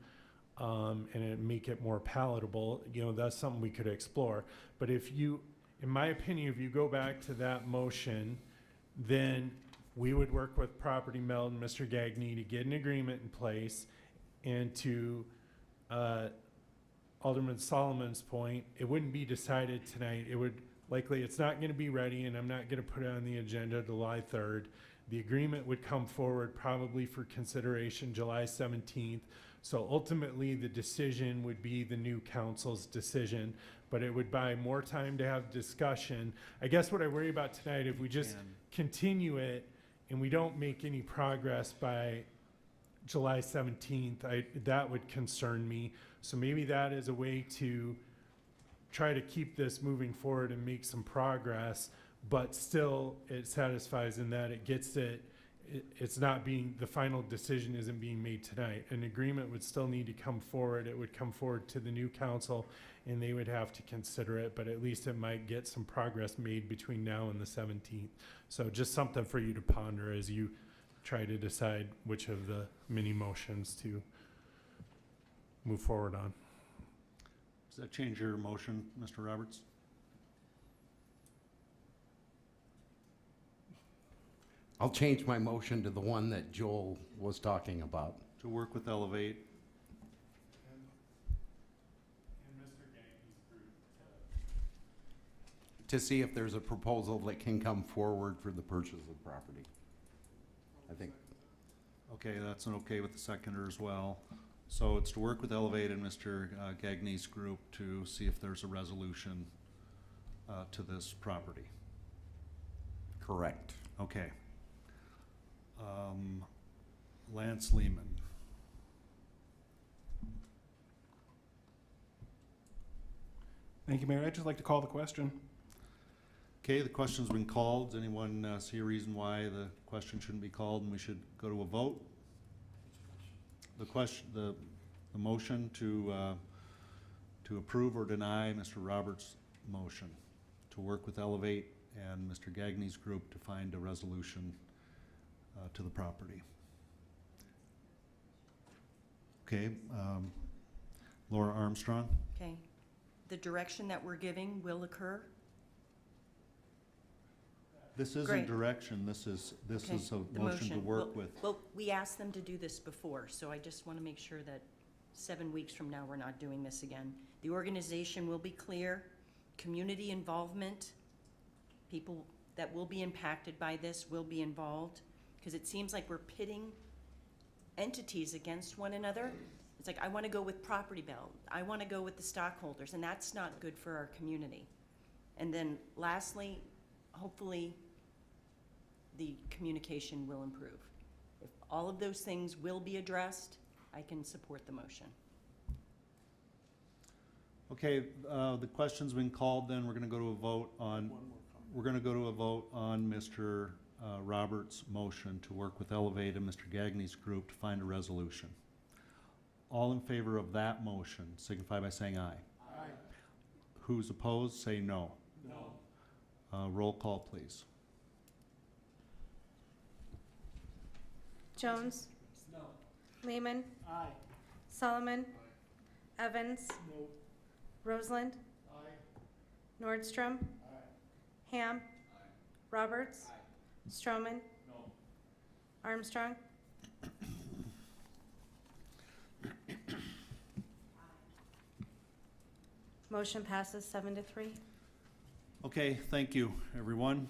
S21: and it make it more palatable, that's something we could explore. But in my opinion, if you go back to that motion, then we would work with Property Meld and Mr. Gagné to get an agreement in place, and to Alderman Solomon's point, it wouldn't be decided tonight. It would likely, it's not going to be ready, and I'm not going to put it on the agenda July 3rd. The agreement would come forward probably for consideration July 17th. So ultimately, the decision would be the new council's decision, but it would buy more time to have discussion. I guess what I worry about tonight, if we just continue it and we don't make any progress by July 17th, that would concern me. So maybe that is a way to try to keep this moving forward and make some progress, but still it satisfies in that it gets it's not being, the final decision isn't being made tonight. An agreement would still need to come forward. It would come forward to the new council and they would have to consider it, but at least it might get some progress made between now and the 17th. So just something for you to ponder as you try to decide which of the mini motions to move forward on.
S2: Does that change your motion, Mr. Roberts?
S6: I'll change my motion to the one that Joel was talking about.
S2: To work with Elevate.
S6: To see if there's a proposal that can come forward for the purchase of property. I think.
S2: Okay, that's an okay with the seconder as well. So it's to work with Elevate and Mr. Gagné's group to see if there's a resolution to this property.
S6: Correct.
S2: Okay. Lance Lehman.
S4: Thank you, Mayor. I'd just like to call the question.
S2: Okay, the question's been called. Does anyone see a reason why the question shouldn't be called and we should go to a vote? The motion to approve or deny Mr. Roberts' motion to work with Elevate and Mr. Gagné's group to find a resolution to the property. Okay, Laura Armstrong.
S3: Okay. The direction that we're giving will occur?
S2: This isn't
S3: Great.
S2: direction, this is
S3: Okay,
S2: a
S3: the
S2: motion to work with.
S3: Well, we asked them to do this before, so I just want to make sure that 7 weeks from now, we're not doing this again. The organization will be clear, community involvement, people that will be impacted by this will be involved, because it seems like we're pitting entities against one another. It's like, I want to go with Property Belt, I want to go with the stockholders, and that's not good for our community. And then lastly, hopefully, the communication will improve. If all of those things will be addressed, I can support the motion.
S2: Okay, the question's been called, then we're gonna go to a vote on, Mr. Roberts' motion to work with Elevate and Mr. Gagné's group to find a resolution. All in favor of that motion signify by saying aye.
S4: Aye.
S2: Who's opposed, say no.
S4: No.
S2: Roll call, please.
S5: Jones.
S4: No.
S5: Lehman.
S4: Aye.
S5: Solomon. Evans.
S4: No.
S5: Roseland.
S4: Aye.
S5: Nordstrom. Ham. Roberts. Stroman.
S4: No.
S5: Armstrong. Motion passes 7-3.
S2: Okay, thank you, everyone.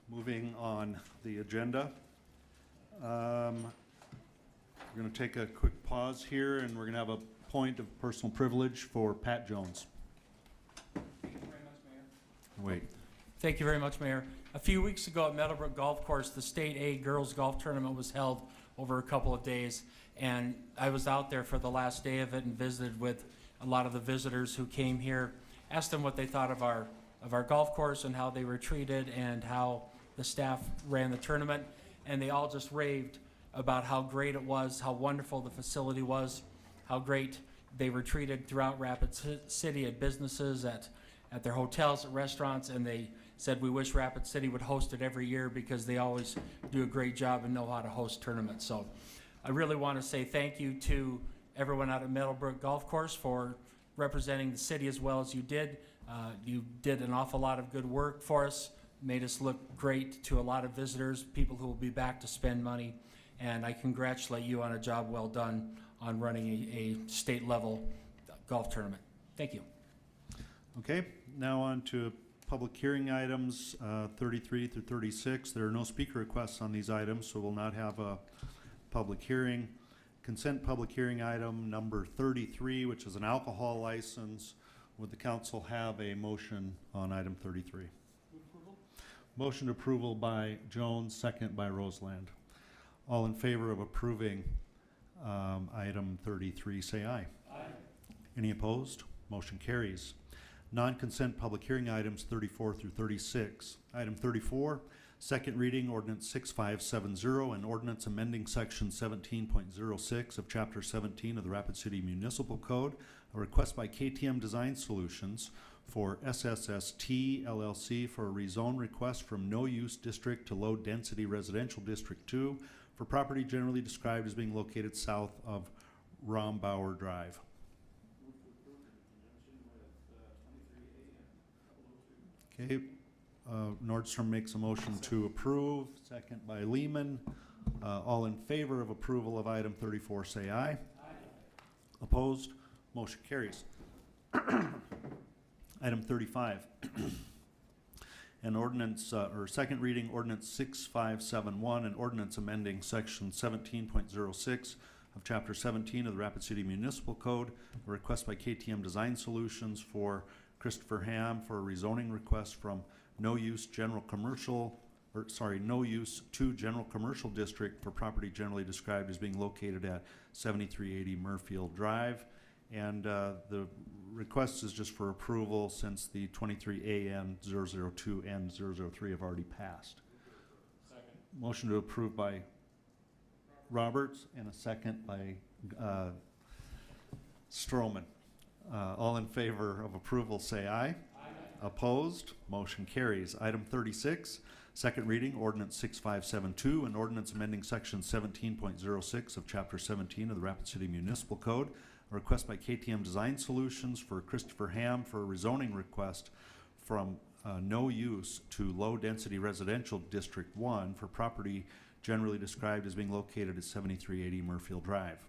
S2: Moving on the agenda. We're going to take a quick pause here, and we're going to have a point of personal privilege for Pat Jones.
S18: Thank you very much, Mayor.
S2: Wait.
S18: Thank you very much, Mayor. A few weeks ago at Meadowbrook Golf Course, the State A Girls Golf Tournament was held over a couple of days, and I was out there for the last day of it and visited with a lot of the visitors who came here, asked them what they thought of our golf course and how they were treated and how the staff ran the tournament, and they all just raved about how great it was, how wonderful the facility was, how great they were treated throughout Rapid City at businesses, at their hotels, at restaurants, and they said we wish Rapid City would host it every year because they always do a great job and know how to host tournaments. So I really want to say thank you to everyone out at Meadowbrook Golf Course for representing the city as well as you did. You did an awful lot of good work for us, made us look great to a lot of visitors, people who will be back to spend money, and I congratulate you on a job well done on running a state level golf tournament. Thank you.
S2: Okay, now on to public hearing items 33 through 36. There are no speaker requests on these items, so we'll not have a public hearing. Consent public hearing item number 33, which is an alcohol license. Would the council have a motion on item 33? Motion approval by Jones, second by Roseland. All in favor of approving item 33, say aye. Aye. Any opposed? Motion carries. Non-consent public hearing items 34 through 36. Item 34, second reading ordinance 6570, an ordinance amending section 17.06 of chapter 17 of the Rapid City Municipal Code. A request by KTM Design Solutions for SSST LLC for a rezone request from no use district to low density residential district 2 for property generally described as being located south of Rombauer Drive. Okay, Nordstrom makes a motion to approve, second by Lehman. All in favor of approval of item 34, say aye. Aye. Opposed? Motion carries. Item 35. An ordinance, or second reading ordinance 6571, an ordinance amending section 17.06 of chapter 17 of the Rapid City Municipal Code. A request by KTM Design Solutions for Christopher Ham for a rezoning request from no use general commercial, or sorry, no use to general commercial district for property generally described as being located at 7380 Murfield Drive. And the request is just for approval since the 23A and 002 and 003 have already passed. Second. Motion to approve by Roberts and a second by Stroman. All in favor of approval say aye. Aye. Opposed? Motion carries. Item 36, second reading ordinance 6572, an ordinance amending section 17.06 of chapter 17 of the Rapid City Municipal Code. A request by KTM Design Solutions for Christopher Ham for a rezoning request from no use to low density residential district 1 for property generally described as being located at 7380 Murfield Drive.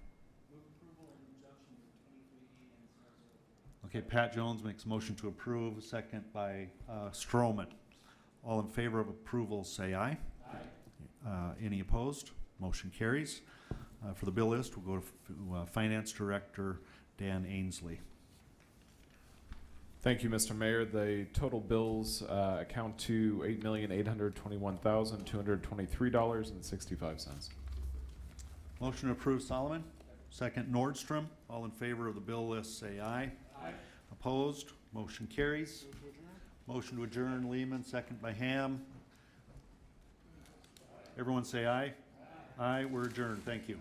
S2: Okay, Pat Jones makes a motion to approve, second by Stroman. All in favor of approval say aye. Aye. Any opposed? Motion carries. For the bill list, we'll go to Finance Director Dan Ainsley.
S8: Thank you, Mr. Mayor. The total bills account to $8,821,223.65.
S2: Motion to approve Solomon. Second Nordstrom. All in favor of the bill list say aye. Aye. Opposed? Motion carries. Motion to adjourn Lehman, second by Ham. Everyone say aye. Aye. We're adjourned. Thank you.